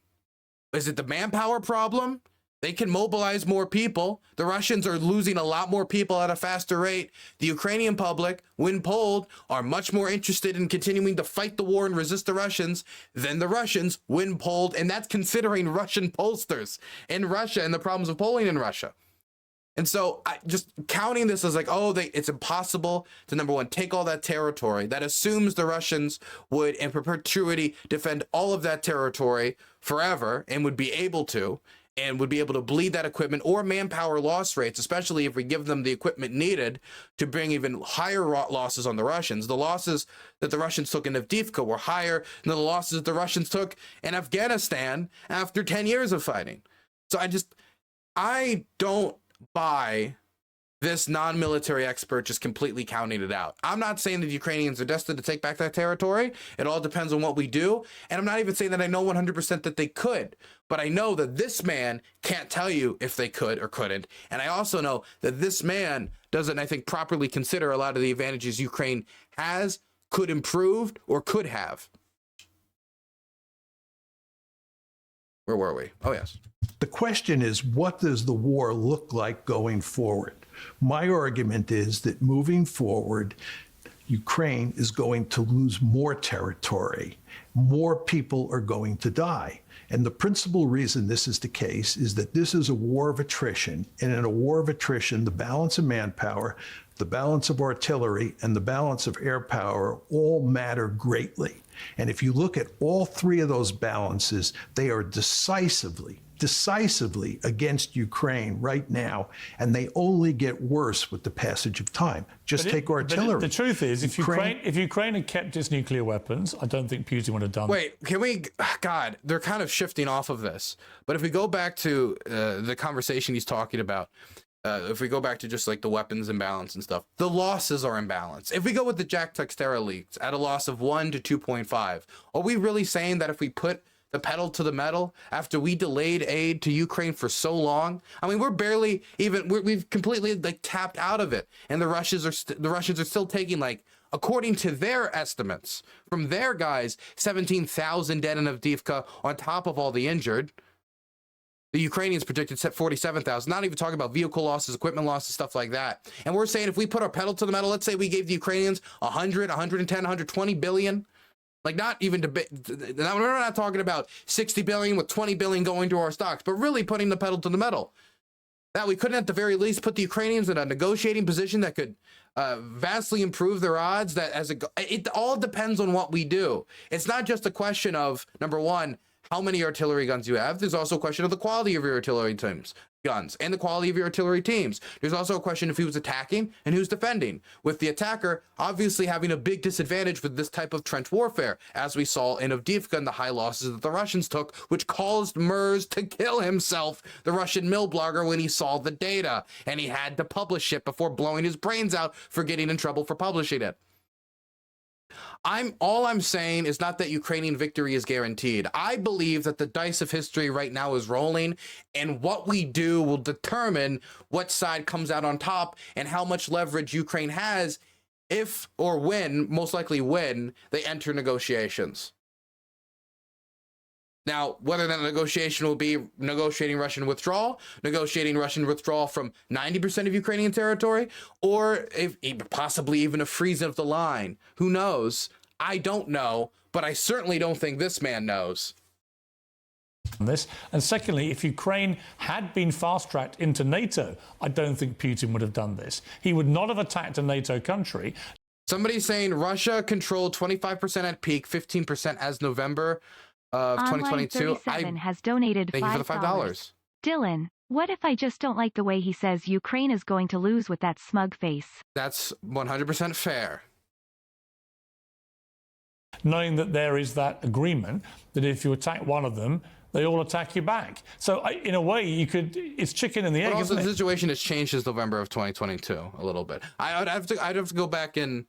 Is it the manpower problem? They can mobilize more people. The Russians are losing a lot more people at a faster rate. The Ukrainian public, when polled, are much more interested in continuing to fight the war and resist the Russians than the Russians, when polled. And that's considering Russian pollsters in Russia and the problems of polling in Russia. And so just counting this as like, it's impossible to, number one, take all that territory. That assumes the Russians would in perpetuity defend all of that territory forever and would be able to. And would be able to bleed that equipment or manpower loss rates, especially if we give them the equipment needed to bring even higher losses on the Russians. The losses that the Russians took in Avdiivka were higher than the losses that the Russians took in Afghanistan after 10 years of fighting. So I don't buy this non-military expert just completely counting it out. I'm not saying that the Ukrainians are destined to take back that territory. It all depends on what we do. And I'm not even saying that I know 100% that they could, but I know that this man can't tell you if they could or couldn't. And I also know that this man doesn't, I think, properly consider a lot of the advantages Ukraine has, could improve, or could have. Where were we? Oh, yes.
The question is, what does the war look like going forward? My argument is that moving forward, Ukraine is going to lose more territory. More people are going to die. And the principal reason this is the case is that this is a war of attrition. And in a war of attrition, the balance of manpower, the balance of artillery, and the balance of air power all matter greatly. And if you look at all three of those balances, they are decisively against Ukraine right now, and they only get worse with the passage of time. Take artillery.
The truth is, if Ukraine had kept its nuclear weapons, I don't think Putin would have done.
Wait, can we? God, they're kind of shifting off of this. But if we go back to the conversation he's talking about, if we go back to just like the weapons imbalance and stuff, the losses are imbalanced. If we go with the Jack Textera leaks at a loss of 1 to 2.5, are we really saying that if we put the pedal to the metal after we delayed aid to Ukraine for so long? I mean, we're barely even, we've completely like tapped out of it. And the Russians are still taking, like, according to their estimates from their guys, 17,000 dead in Avdiivka on top of all the injured. The Ukrainians predicted 47,000, not even talking about vehicle losses, equipment losses, stuff like that. And we're saying if we put our pedal to the metal, let's say we gave the Ukrainians 100, 110, 120 billion. Like, not even we're not talking about 60 billion with 20 billion going to our stocks, but really putting the pedal to the metal. That we couldn't at the very least put the Ukrainians in a negotiating position that could vastly improve their odds. It all depends on what we do. It's not just a question of, number one, how many artillery guns you have. There's also a question of the quality of your artillery guns and the quality of your artillery teams. There's also a question of who's attacking and who's defending, with the attacker obviously having a big disadvantage with this type of trench warfare, as we saw in Avdiivka and the high losses that the Russians took, which caused Mers to kill himself, the Russian mill blogger, when he saw the data, and he had to publish it before blowing his brains out for getting in trouble for publishing it. All I'm saying is not that Ukrainian victory is guaranteed. I believe that the dice of history right now is rolling, and what we do will determine what side comes out on top and how much leverage Ukraine has if or when, most likely when, they enter negotiations. Now, whether that negotiation will be negotiating Russian withdrawal from 90% of Ukrainian territory, or if possibly even a freezing of the line, who knows? I don't know, but I certainly don't think this man knows.
This. And secondly, if Ukraine had been fast-tracked into NATO, I don't think Putin would have done this. He would not have attacked a NATO country.
Somebody's saying Russia controlled 25% at peak, 15% as November of 2022.
Has donated
thank you for the $5.
Dylan, what if I just don't like the way he says Ukraine is going to lose with that smug face?
That's 100% fair.
Knowing that there is that agreement that if you attack one of them, they all attack you back. So in a way, you could, it's chicken and the egg.
But also,
isn't
the
it?
situation has changed since November of 2022 a little bit. I'd have to go back and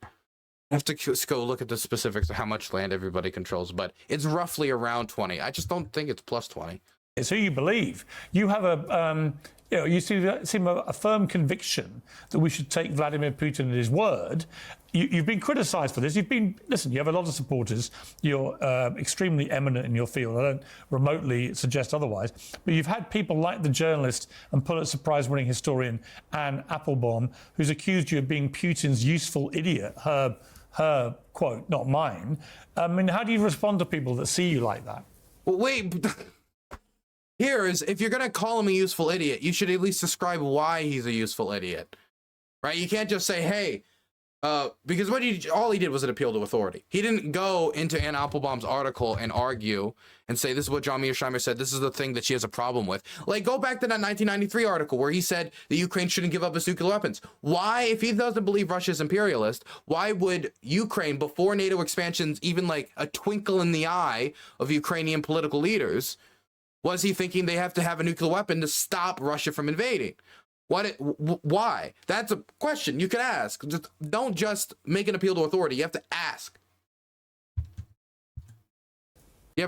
have to go look at the specifics of how much land everybody controls, but it's roughly around 20. I just don't think it's plus 20.
It's who you believe. You have you seem a firm conviction that we should take Vladimir Putin at his word. You've been criticised for this. You have a lot of supporters. You're extremely eminent in your field. I don't remotely suggest otherwise. But you've had people like the journalist and Pulitzer Prize-winning historian Anne Applebaum, who's accused you of being Putin's useful idiot. Her quote, not mine. I mean, how do you respond to people that see you like that?
Well, wait. Here is, if you're going to call him a useful idiot, you should at least describe why he's a useful idiot, right? You can't just say, hey, because all he did was an appeal to authority. He didn't go into Anne Applebaum's article and argue and say, this is what John Mearsheimer said, this is the thing that she has a problem with. Like, go back to that 1993 article where he said that Ukraine shouldn't give up its nuclear weapons. Why, if he doesn't believe Russia's imperialist, why would Ukraine, before NATO expansions, even like a twinkle in the eye of Ukrainian political leaders, was he thinking they have to have a nuclear weapon to stop Russia from invading? Why? That's a question you could ask. Don't just make an appeal to authority. You have to ask. You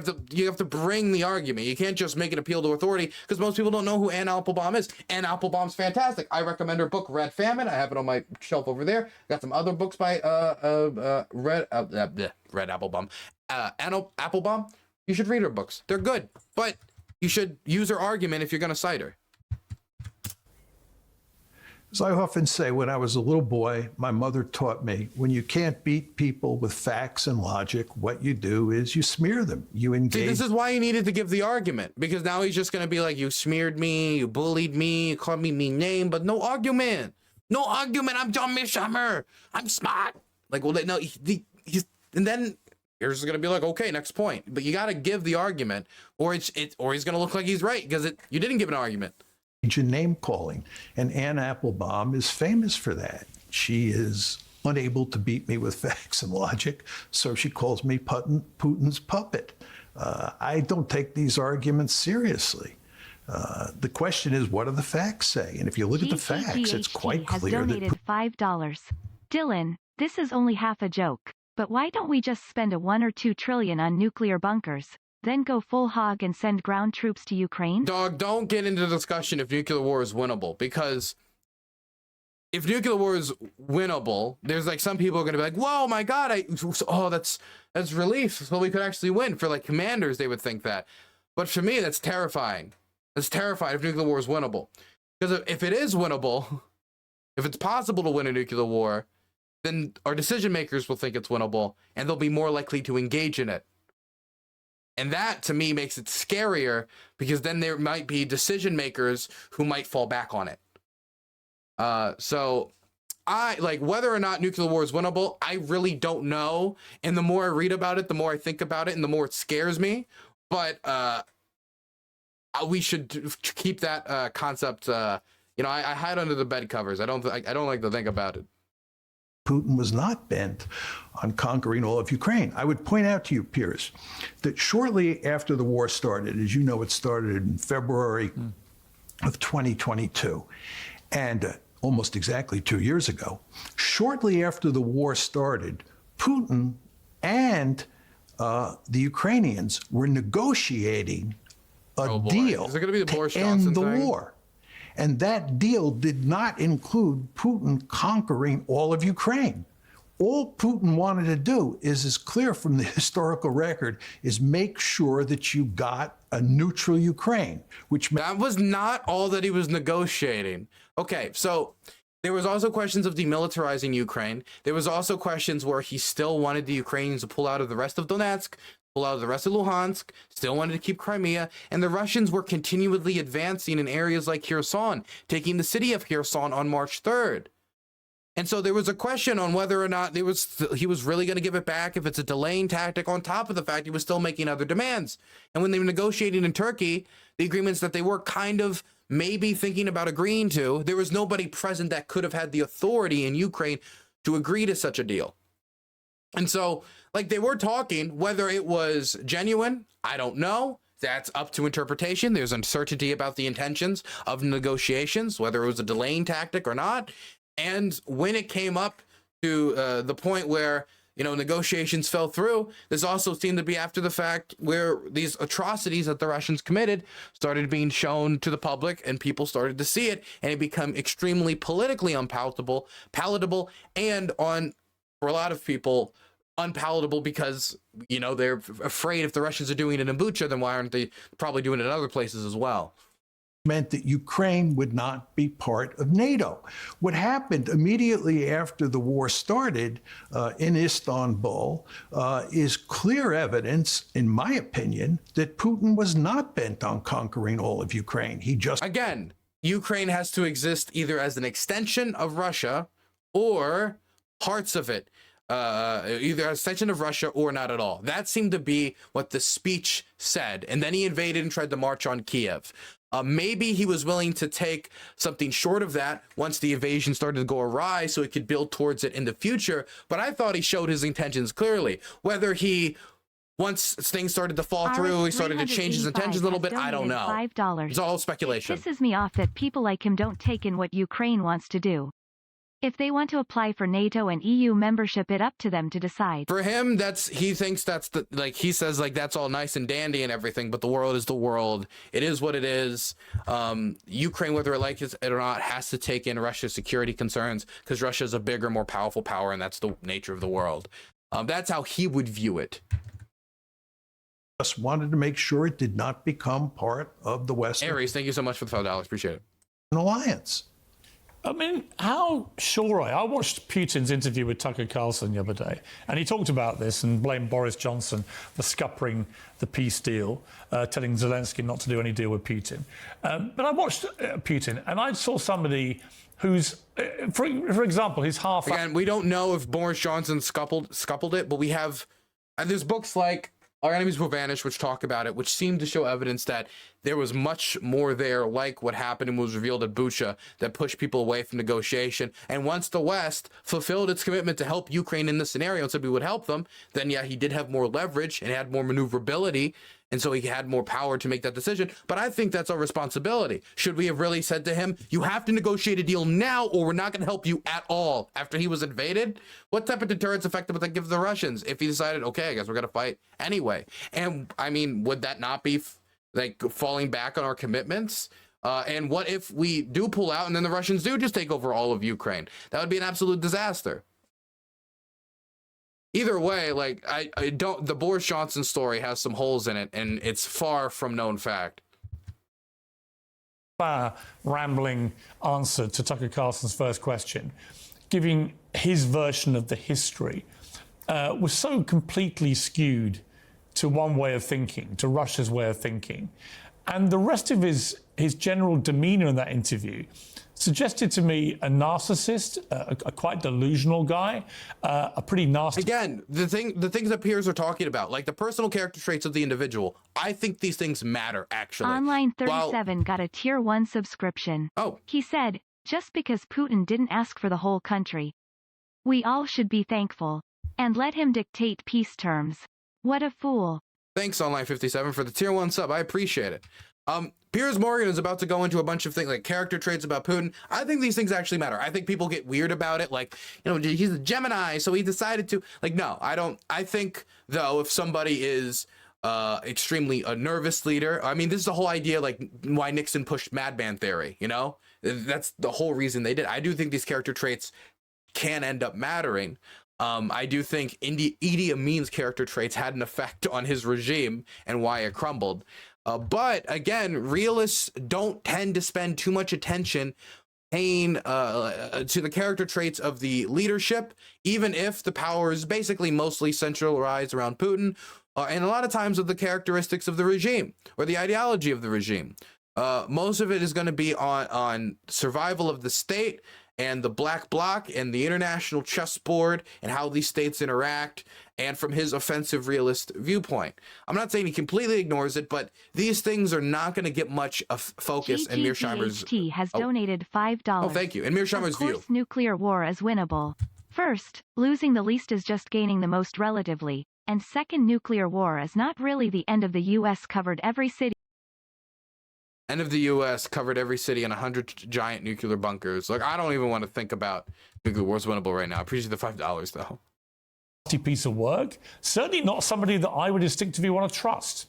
have to bring the argument. You can't just make an appeal to authority, because most people don't know who Anne Applebaum is. Anne Applebaum's fantastic. I recommend her book, Red Famine. I have it on my shelf over there. Got some other books by Red Applebaum. Anne Applebaum. You should read her books. They're good, but you should use her argument if you're going to cite her.
As I often say, when I was a little boy, my mother taught me, when you can't beat people with facts and logic, what you do is you smear them. You engage.
See, this is why he needed to give the argument, because now he's just going to be like, you smeared me, you bullied me, you called me mean name, but no argument. No argument. I'm John Mearsheimer. I'm smart. Like, well, no, he's, and then here's going to be like, okay, next point. But you got to give the argument, or he's going to look like he's right, because you didn't give an argument.
Name calling, and Anne Applebaum is famous for that. She is unable to beat me with facts and logic, so she calls me Putin's puppet. I don't take these arguments seriously. The question is, what do the facts say? And if you look at the facts, it's quite clear
has donated $5. Dylan, this is only half a joke, but why don't we just spend $1 or $2 trillion on nuclear bunkers? Then go full hog and send ground troops to Ukraine?
Dog, don't get into the discussion if nuclear war is winnable, because if nuclear war is winnable, there's like some people are going to be like, whoa, my God, that's relief. So we could actually win. For like commanders, they would think that. But for me, that's terrifying. That's terrifying if nuclear war is winnable. Because if it is winnable, if it's possible to win a nuclear war, then our decision makers will think it's winnable, and they'll be more likely to engage in it. And that, to me, makes it scarier, because then there might be decision makers who might fall back on it. So I like, whether or not nuclear war is winnable, I really don't know. And the more I read about it, the more I think about it, and the more it scares me. But we should keep that concept. I hide under the bed covers. I don't like to think about it.
Putin was not bent on conquering all of Ukraine. I would point out to you, Piers, that shortly after the war started, as you know, it started in February of 2022, and almost exactly 2 years ago, shortly after the war started, Putin and the Ukrainians were negotiating a deal
Is it going to be the Boris
to
Johnson
end the
thing?
war. And that deal did not include Putin conquering all of Ukraine. All Putin wanted to do is clear from the historical record, is make sure that you got a neutral Ukraine, which
that was not all that he was negotiating. Okay, so there was also questions of demilitarizing Ukraine. There was also questions where he still wanted the Ukrainians to pull out of the rest of Donetsk, pull out of the rest of Luhansk, still wanted to keep Crimea, and the Russians were continually advancing in areas like Kherson, taking the city of Kherson on March 3rd. And so there was a question on whether or not he was really going to give it back, if it's a delaying tactic, on top of the fact he was still making other demands. And when they were negotiating in Turkey, the agreements that they were kind of maybe thinking about agreeing to, there was nobody present that could have had the authority in Ukraine to agree to such a deal. And so, like, they were talking, whether it was genuine, I don't know. That's up to interpretation. There's uncertainty about the intentions of negotiations, whether it was a delaying tactic or not. And when it came up to the point where, you know, negotiations fell through, this also seemed to be after the fact where these atrocities that the Russians committed started being shown to the public and people started to see it, and it became extremely politically palatable, and for a lot of people, unpalatable because, you know, they're afraid if the Russians are doing it in Bucha, then why aren't they probably doing it in other places as well?
Meant that Ukraine would not be part of NATO. What happened immediately after the war started in Istanbul is clear evidence, in my opinion, that Putin was not bent on conquering all of Ukraine. He just...
Again, Ukraine has to exist either as an extension of Russia or parts of it. Either an extension of Russia or not at all. That seemed to be what the speech said. And then he invaded and tried to march on Kiev. Maybe he was willing to take something short of that once the invasion started to go awry so he could build towards it in the future. But I thought he showed his intentions clearly. Whether he, once things started to fall through, he started to change his intentions a little bit, I don't know.
$5.
It's all speculation.
It pisses me off that people like him don't take in what Ukraine wants to do. If they want to apply for NATO and EU membership, it's up to them to decide.
For him, he thinks that's he says, like, that's all nice and dandy and everything, but the world is the world. It is what it is. Ukraine, whether it likes it or not, has to take in Russia's security concerns because Russia is a bigger, more powerful power, and that's the nature of the world. That's how he would view it.
Just wanted to make sure it did not become part of the Western
Aries, thank you so much for the $5. Appreciate it.
alliance.
I mean, how sure I watched Putin's interview with Tucker Carlson the other day, and he talked about this and blamed Boris Johnson for scuppering the peace deal, telling Zelensky not to do any deal with Putin. But I watched Putin, and I saw somebody who's, for example, his half...
Again, we don't know if Boris Johnson scuppled it, but we have... And there's books like Our Enemies Will Vanish, which talk about it, which seem to show evidence that there was much more there, like what happened and was revealed at Bucha, that pushed people away from negotiation. And once the West fulfilled its commitment to help Ukraine in this scenario and said we would help them, then yeah, he did have more leverage and had more maneuverability, and so he had more power to make that decision. But I think that's our responsibility. Should we have really said to him, you have to negotiate a deal now or we're not going to help you at all after he was invaded? What type of deterrence effect would that give the Russians if he decided, okay, I guess we're going to fight anyway? And I mean, would that not be like falling back on our commitments? And what if we do pull out and then the Russians do just take over all of Ukraine? That would be an absolute disaster. Either way, like, I don't, the Boris Johnson story has some holes in it, and it's far from known fact.
Rambling answer to Tucker Carlson's first question, giving his version of the history, was so completely skewed to one way of thinking, to Russia's way of thinking. And the rest of his general demeanor in that interview suggested to me a narcissist, a quite delusional guy, a pretty nasty...
Again, the things that Piers are talking about, like the personal character traits of the individual, I think these things matter, actually.
Online 37 got a Tier 1 subscription.
Oh.
He said, just because Putin didn't ask for the whole country. We all should be thankful. And let him dictate peace terms. What a fool.
Thanks, Online 57, for the Tier 1 sub. I appreciate it. Piers Morgan is about to go into a bunch of things like character traits about Putin. I think these things actually matter. I think people get weird about it. Like, you know, he's a Gemini, so he decided to, like, no, I don't. I think, though, if somebody is extremely a nervous leader, I mean, this is the whole idea, like, why Nixon pushed madman theory, you know? That's the whole reason they did. I do think these character traits can end up mattering. I do think Idi Amin's character traits had an effect on his regime and why it crumbled. But again, realists don't tend to spend too much attention paying to the character traits of the leadership, even if the power is basically mostly centralized around Putin, and a lot of times of the characteristics of the regime or the ideology of the regime. Most of it is going to be on survival of the state and the black bloc and the international chessboard and how these states interact, and from his offensive realist viewpoint. I'm not saying he completely ignores it, but these things are not going to get much of focus in Mearsheimer's...
GGGHT has donated $5.
Oh, thank you. In Mearsheimer's view.
Of course, nuclear war is winnable. First, losing the least is just gaining the most relatively. And second, nuclear war is not really the end of the U.S. covered every city.
End of the U.S. covered every city and 100 giant nuclear bunkers. Like, I don't even want to think about nuclear war's winnable right now. I appreciate the $5, though.
Piece of work. Certainly not somebody that I would instinctively want to trust.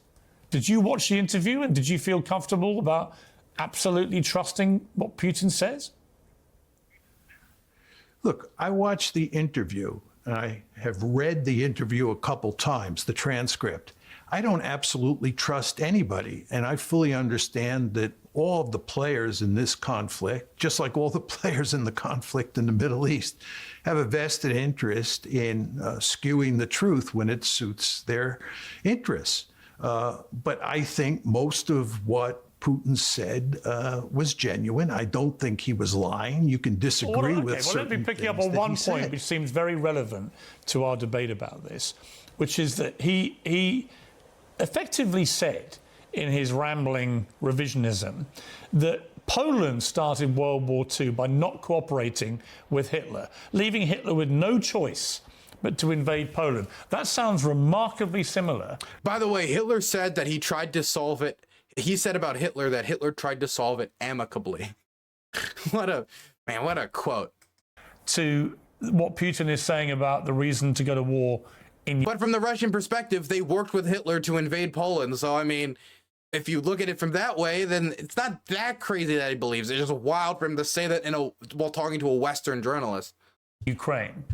Did you watch the interview and did you feel comfortable about absolutely trusting what Putin says?
Look, I watched the interview, and I have read the interview a couple times, the transcript. I don't absolutely trust anybody, and I fully understand that all of the players in this conflict, just like all the players in the conflict in the Middle East, have a vested interest in skewing the truth when it suits their interests. But I think most of what Putin said was genuine. I don't think he was lying. You can disagree with certain
let me pick you up on one point which seems very relevant to our debate about this, which is that he effectively said in his rambling revisionism that Poland started World War II by not cooperating with Hitler, leaving Hitler with no choice but to invade Poland. That sounds remarkably similar.
By the way, Hitler said that he tried to solve it. He said about Hitler that Hitler tried to solve it amicably. What a quote.
To what Putin is saying about the reason to go to war in...
But from the Russian perspective, they worked with Hitler to invade Poland. So, I mean, if you look at it from that way, then it's not that crazy that he believes. It's just wild for him to say that while talking to a Western journalist.
Ukraine.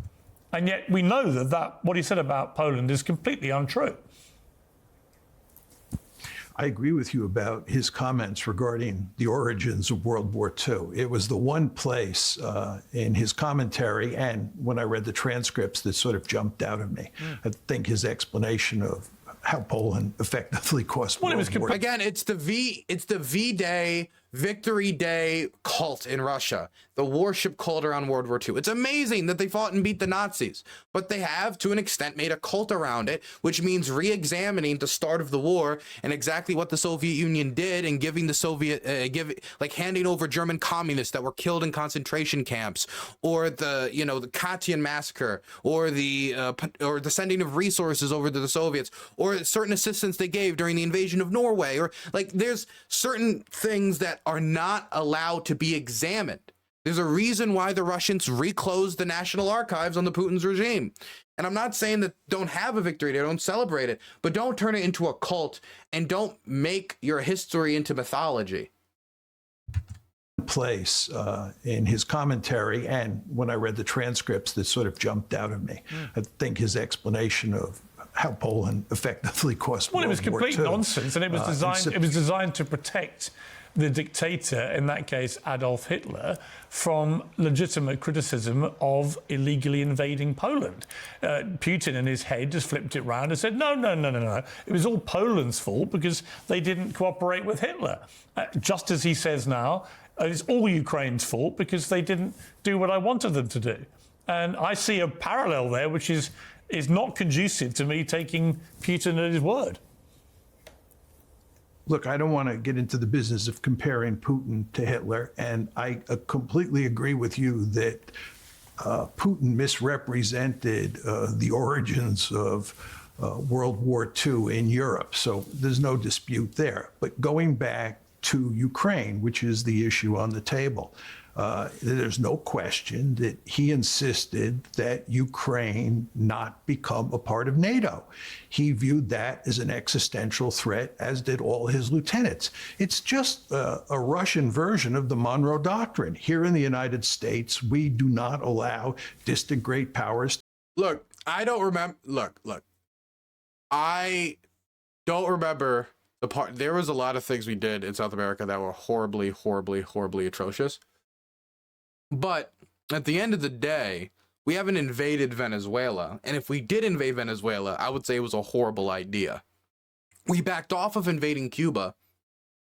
And yet we know that what he said about Poland is completely untrue.
I agree with you about his comments regarding the origins of World War II. It was the one place in his commentary and when I read the transcripts that sort of jumped out at me. I think his explanation of how Poland effectively cost World War II.
Again, it's the V-Day, Victory Day cult in Russia, the warship cult around World War II. It's amazing that they fought and beat the Nazis, but they have, to an extent, made a cult around it, which means re-examining the start of the war and exactly what the Soviet Union did and giving the Soviet, handing over German communists that were killed in concentration camps, or the Katyn massacre, or the sending of resources over to the Soviets, or certain assistance they gave during the invasion of Norway, or there's certain things that are not allowed to be examined. There's a reason why the Russians reclosed the National Archives on the Putin's regime. And I'm not saying that don't have a victory day, don't celebrate it, but don't turn it into a cult and don't make your history into mythology.
Place in his commentary and when I read the transcripts that sort of jumped out at me. I think his explanation of how Poland effectively cost World War II.
Well, it was complete nonsense, and it was designed. It was designed to protect the dictator, in that case Adolf Hitler, from legitimate criticism of illegally invading Poland. Putin in his head just flipped it round and said, no. It was all Poland's fault because they didn't cooperate with Hitler. Just as he says now, it's all Ukraine's fault because they didn't do what I wanted them to do. And I see a parallel there, which is not conducive to me taking Putin at his word.
Look, I don't want to get into the business of comparing Putin to Hitler, and I completely agree with you that Putin misrepresented the origins of World War II in Europe, so there's no dispute there. But going back to Ukraine, which is the issue on the table, there's no question that he insisted that Ukraine not become a part of NATO. He viewed that as an existential threat, as did all his lieutenants. It's just a Russian version of the Monroe Doctrine. Here in the United States, we do not allow distant great powers.
Look, I don't remember. Look. I don't remember the part. There was a lot of things we did in South America that were horribly, horribly, horribly atrocious. But at the end of the day, we haven't invaded Venezuela. And if we did invade Venezuela, I would say it was a horrible idea. We backed off of invading Cuba.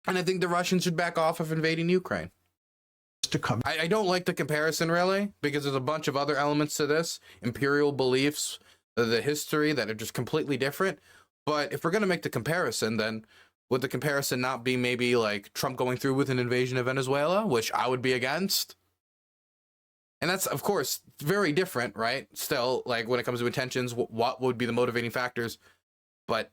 And I think the Russians should back off of invading Ukraine.
To come.
I don't like the comparison, really, because there's a bunch of other elements to this. Imperial beliefs, the history that are just completely different. But if we're going to make the comparison, then would the comparison not be maybe like Trump going through with an invasion of Venezuela, which I would be against? And that's, of course, very different, right? Still, like when it comes to intentions, what would be the motivating factors? But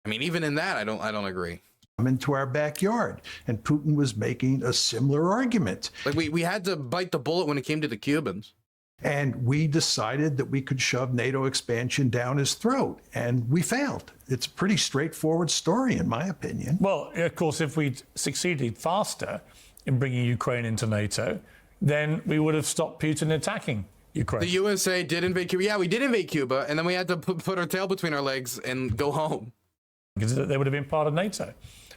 I mean, even in that, I don't agree.
Come into our backyard, and Putin was making a similar argument.
Like we had to bite the bullet when it came to the Cubans.
And we decided that we could shove NATO expansion down his throat, and we failed. It's a pretty straightforward story, in my opinion.
Well, of course, if we'd succeeded faster in bringing Ukraine into NATO, then we would have stopped Putin attacking Ukraine.
The USA did invade Cuba. Yeah, we did invade Cuba, and then we had to put our tail between our legs and go home.
Because they would have been part of NATO.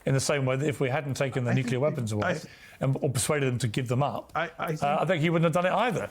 In the same way that if we hadn't taken the nuclear weapons away or persuaded them to give them up, I think he wouldn't have done it either.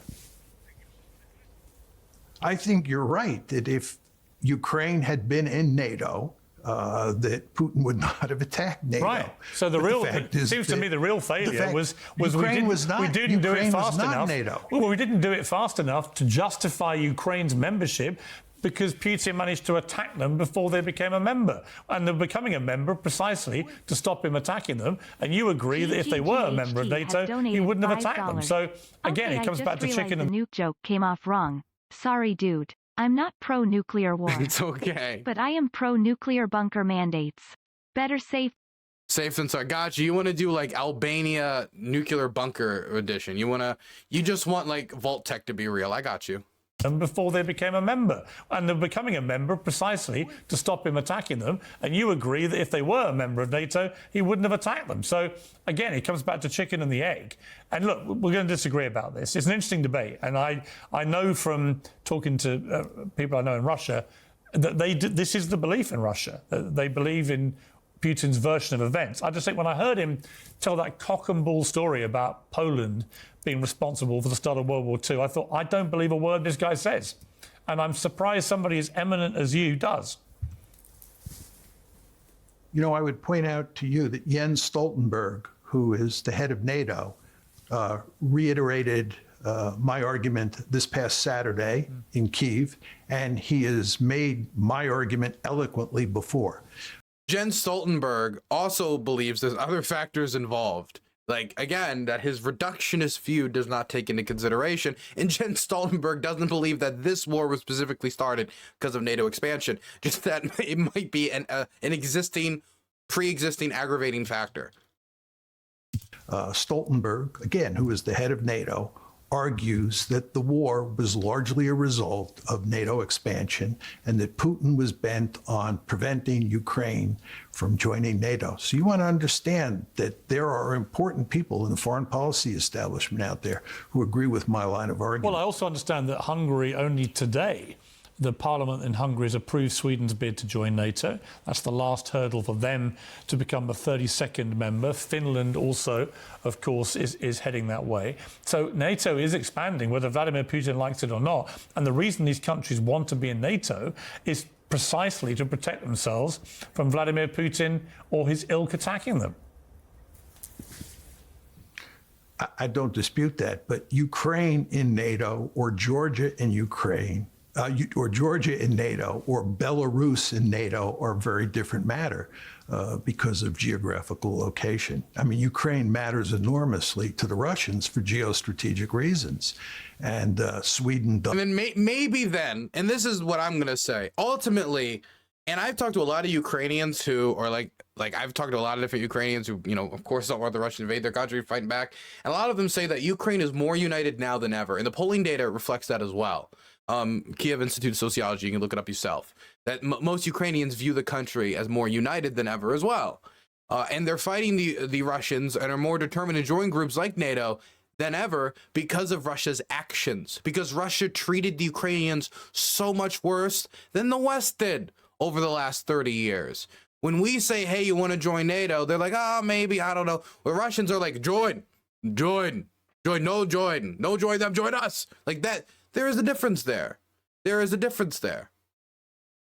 I think you're right that if Ukraine had been in NATO, that Putin would not have attacked NATO.
Right. So the real, it seems to me the real failure was we didn't do it fast enough. NATO. Well, we didn't do it fast enough to justify Ukraine's membership, because Putin managed to attack them before they became a member. And they're becoming a member precisely to stop him attacking them. And you agree that if they were a member of NATO, he wouldn't have attacked them. So, again, it comes back to chicken and...
The nuke joke came off wrong. Sorry, dude. I'm not pro-nuclear war.
It's okay.
But I am pro-nuclear bunker mandates. Better safe.
Safe than sorry. Gotcha. You want to do like Albania nuclear bunker edition. You just want like Vault Tech to be real. I got you.
And before they became a member. And they're becoming a member precisely to stop him attacking them. And you agree that if they were a member of NATO, he wouldn't have attacked them. So, again, it comes back to chicken and the egg. And look, we're going to disagree about this. It's an interesting debate. And I know from talking to people I know in Russia that this is the belief in Russia. They believe in Putin's version of events. I just think when I heard him tell that cock and bull story about Poland being responsible for the start of World War II, I thought, I don't believe a word this guy says. And I'm surprised somebody as eminent as you does.
You know, I would point out to you that Jens Stoltenberg, who is the head of NATO, reiterated my argument this past Saturday in Kyiv, and he has made my argument eloquently before.
Jens Stoltenberg also believes there's other factors involved. Like, again, that his reductionist view does not take into consideration. And Jens Stoltenberg doesn't believe that this war was specifically started because of NATO expansion. Just that it might be an pre-existing aggravating factor.
Stoltenberg, again, who is the head of NATO, argues that the war was largely a result of NATO expansion and that Putin was bent on preventing Ukraine from joining NATO. So you want to understand that there are important people in the foreign policy establishment out there who agree with my line of argument.
Well, I also understand that Hungary only today, the parliament in Hungary has approved Sweden's bid to join NATO. That's the last hurdle for them to become a 32nd member. Finland also, of course, is heading that way. So NATO is expanding, whether Vladimir Putin likes it or not. And the reason these countries want to be in NATO is precisely to protect themselves from Vladimir Putin or his ilk attacking them.
I don't dispute that, but Ukraine in NATO or Georgia in Ukraine or Georgia in NATO or Belarus in NATO are a very different matter because of geographical location. I mean, Ukraine matters enormously to the Russians for geostrategic reasons. And Sweden does.
And then maybe then, and this is what I'm going to say, ultimately, and I've talked to a lot of Ukrainians who are like I've talked to a lot of different Ukrainians who, of course, don't want the Russians to invade their country, fighting back. And a lot of them say that Ukraine is more united now than ever. And the polling data reflects that as well. Kiev Institute of Sociology, you can look it up yourself, that most Ukrainians view the country as more united than ever as well. And they're fighting the Russians and are more determined to join groups like NATO than ever because of Russia's actions, because Russia treated the Ukrainians so much worse than the West did over the last 30 years. When we say, hey, you want to join NATO, they're like, oh, maybe, I don't know. The Russians are like, join, no join them, join us. Like that, there is a difference there. There is a difference there.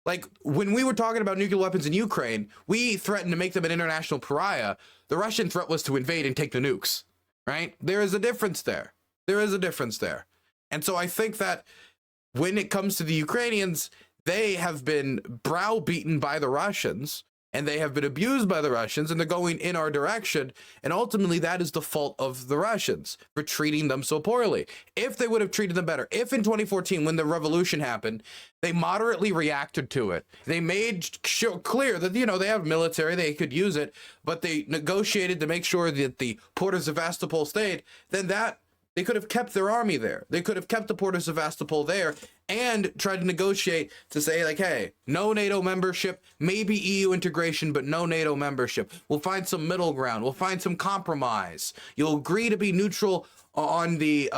Like when we were talking about nuclear weapons in Ukraine, we threatened to make them an international pariah. The Russian threat was to invade and take the nukes, right? There is a difference there. There is a difference there. And so I think that when it comes to the Ukrainians, they have been browbeaten by the Russians and they have been abused by the Russians and they're going in our direction. And ultimately that is the fault of the Russians for treating them so poorly. If they would have treated them better, if in 2014, when the revolution happened, they moderately reacted to it. They made clear that, you know, they have military, they could use it, but they negotiated to make sure that the port of Sevastopol stayed, then that they could have kept their army there. They could have kept the port of Sevastopol there and tried to negotiate to say like, hey, no NATO membership, maybe EU integration, but no NATO membership. We'll find some middle ground. We'll find some compromise. You'll agree to be neutral on the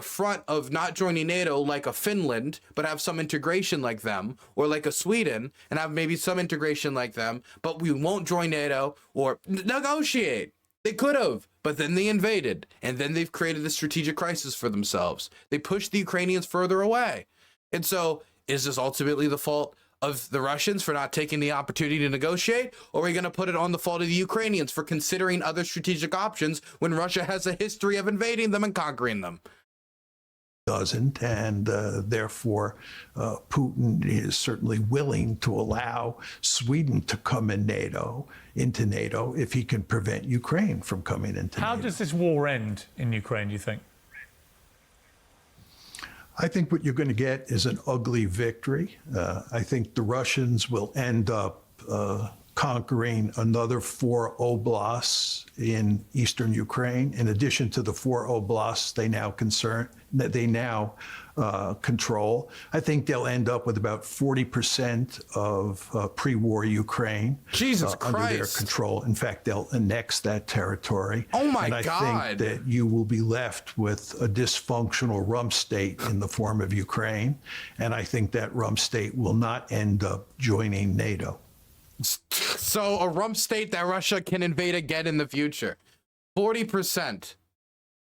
front of not joining NATO like a Finland, but have some integration like them, or like a Sweden and have maybe some integration like them, but we won't join NATO or negotiate. They could have, but then they invaded, and then they've created a strategic crisis for themselves. They pushed the Ukrainians further away. And so is this ultimately the fault of the Russians for not taking the opportunity to negotiate? Or are we going to put it on the fault of the Ukrainians for considering other strategic options when Russia has a history of invading them and conquering them?
Doesn't, and therefore Putin is certainly willing to allow Sweden to come into NATO if he can prevent Ukraine from coming into NATO.
How does this war end in Ukraine, do you think?
I think what you're going to get is an ugly victory. I think the Russians will end up conquering another 4 oblasts in eastern Ukraine, in addition to the 4 oblasts they now control. I think they'll end up with about 40% of pre-war Ukraine under their control. In fact, they'll annex that territory.
Oh my
and I think that you will be left with a dysfunctional rump state in the form of Ukraine. And I think that rump state will not end up joining NATO.
So a rump state that Russia can invade again in the future. 40%.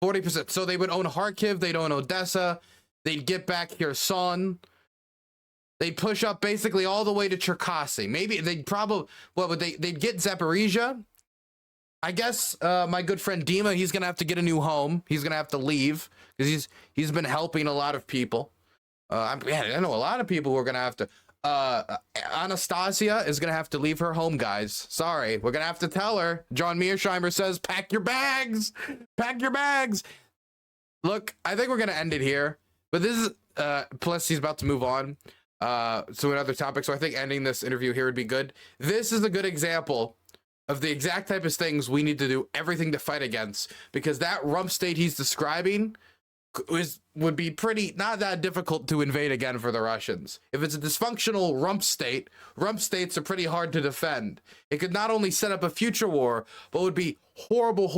40%. So they would own Kharkiv, they'd own Odessa, they'd get back Kherson. They'd push up basically all the way to Cherkasy. Maybe they'd probably, what would they'd get Zaporizhia. I guess my good friend Dima, he's going to have to get a new home. He's going to have to leave because he's been helping a lot of people. I know a lot of people who are going to have to. Anastasia is gonna have to leave her home, guys. Sorry, we're gonna have to tell her. John Mearsheimer says, pack your bags, pack your bags. Look, I think we're gonna end it here, but this is plus he's about to move on to another topic, so I think ending this interview here would be good. This is a good example of the exact type of things we need to do everything to fight against, because that rump state he's describing would be pretty not that difficult to invade again for the Russians. If it's a dysfunctional rump states are pretty hard to defend. It could not only set up a future war, but would be horrible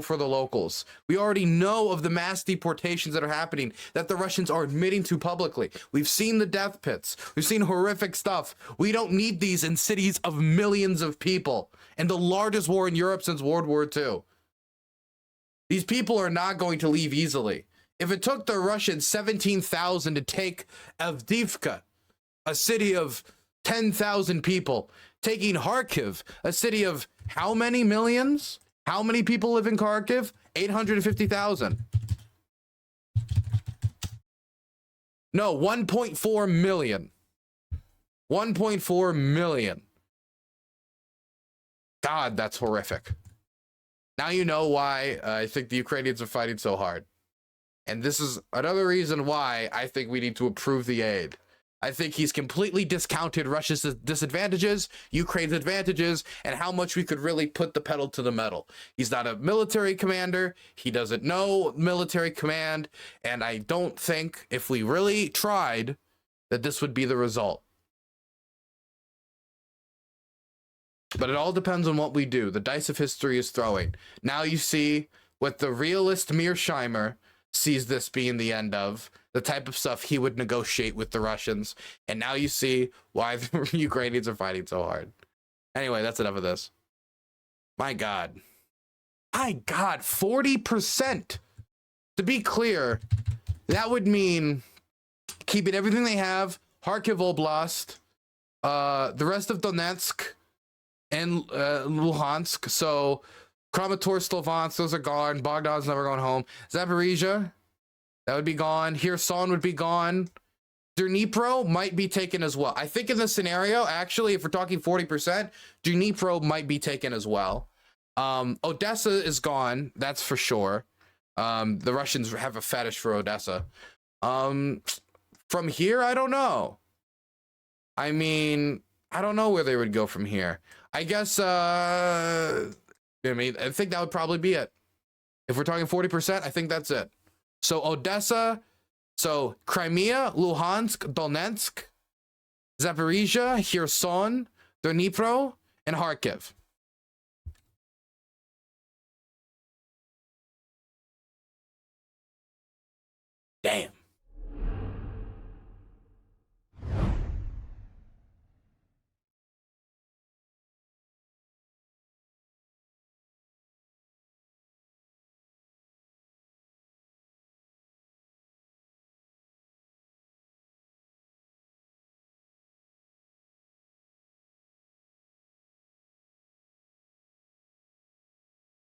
for the locals. We already know of the mass deportations that are happening that the Russians are admitting to publicly. We've seen the death pits. We've seen horrific stuff. We don't need these in cities of millions of people and the largest war in Europe since World War II. These people are not going to leave easily. If it took the Russians 17,000 to take Avdiivka, a city of 10,000 people, taking Kharkiv, a city of how many millions? How many people live in Kharkiv? 850,000. No, 1.4 million. 1.4 million. God, that's horrific. Now you know why I think the Ukrainians are fighting so hard. And this is another reason why I think we need to approve the aid. I think he's completely discounted Russia's disadvantages, Ukraine's advantages, and how much we could really put the pedal to the metal. He's not a military commander. He doesn't know military command. And I don't think if we really tried that this would be the result. But it all depends on what we do. The dice of history is throwing. Now you see what the realist Mearsheimer sees this being the end of, the type of stuff he would negotiate with the Russians. And now you see why the Ukrainians are fighting so hard. Anyway, that's enough of this. My God. My God, 40%. To be clear, that would mean keeping everything they have, Kharkiv Oblast, the rest of Donetsk, and Luhansk. So Kramatorsk, Slovansk, those are gone. Bogdan's never going home. Zaporizhia, that would be gone. Kherson would be gone. Dnipro might be taken as well. I think in this scenario, actually, if we're talking 40%, Dnipro might be taken as well. Odessa is gone, that's for sure. The Russians have a fetish for Odessa. From here, I don't know. I mean, I don't know where they would go from here. I guess, I think that would probably be it. If we're talking 40%, I think that's it. So Odessa, so Crimea, Luhansk, Donetsk, Zaporizhia, Kherson, Dnipro, and Kharkiv. Damn.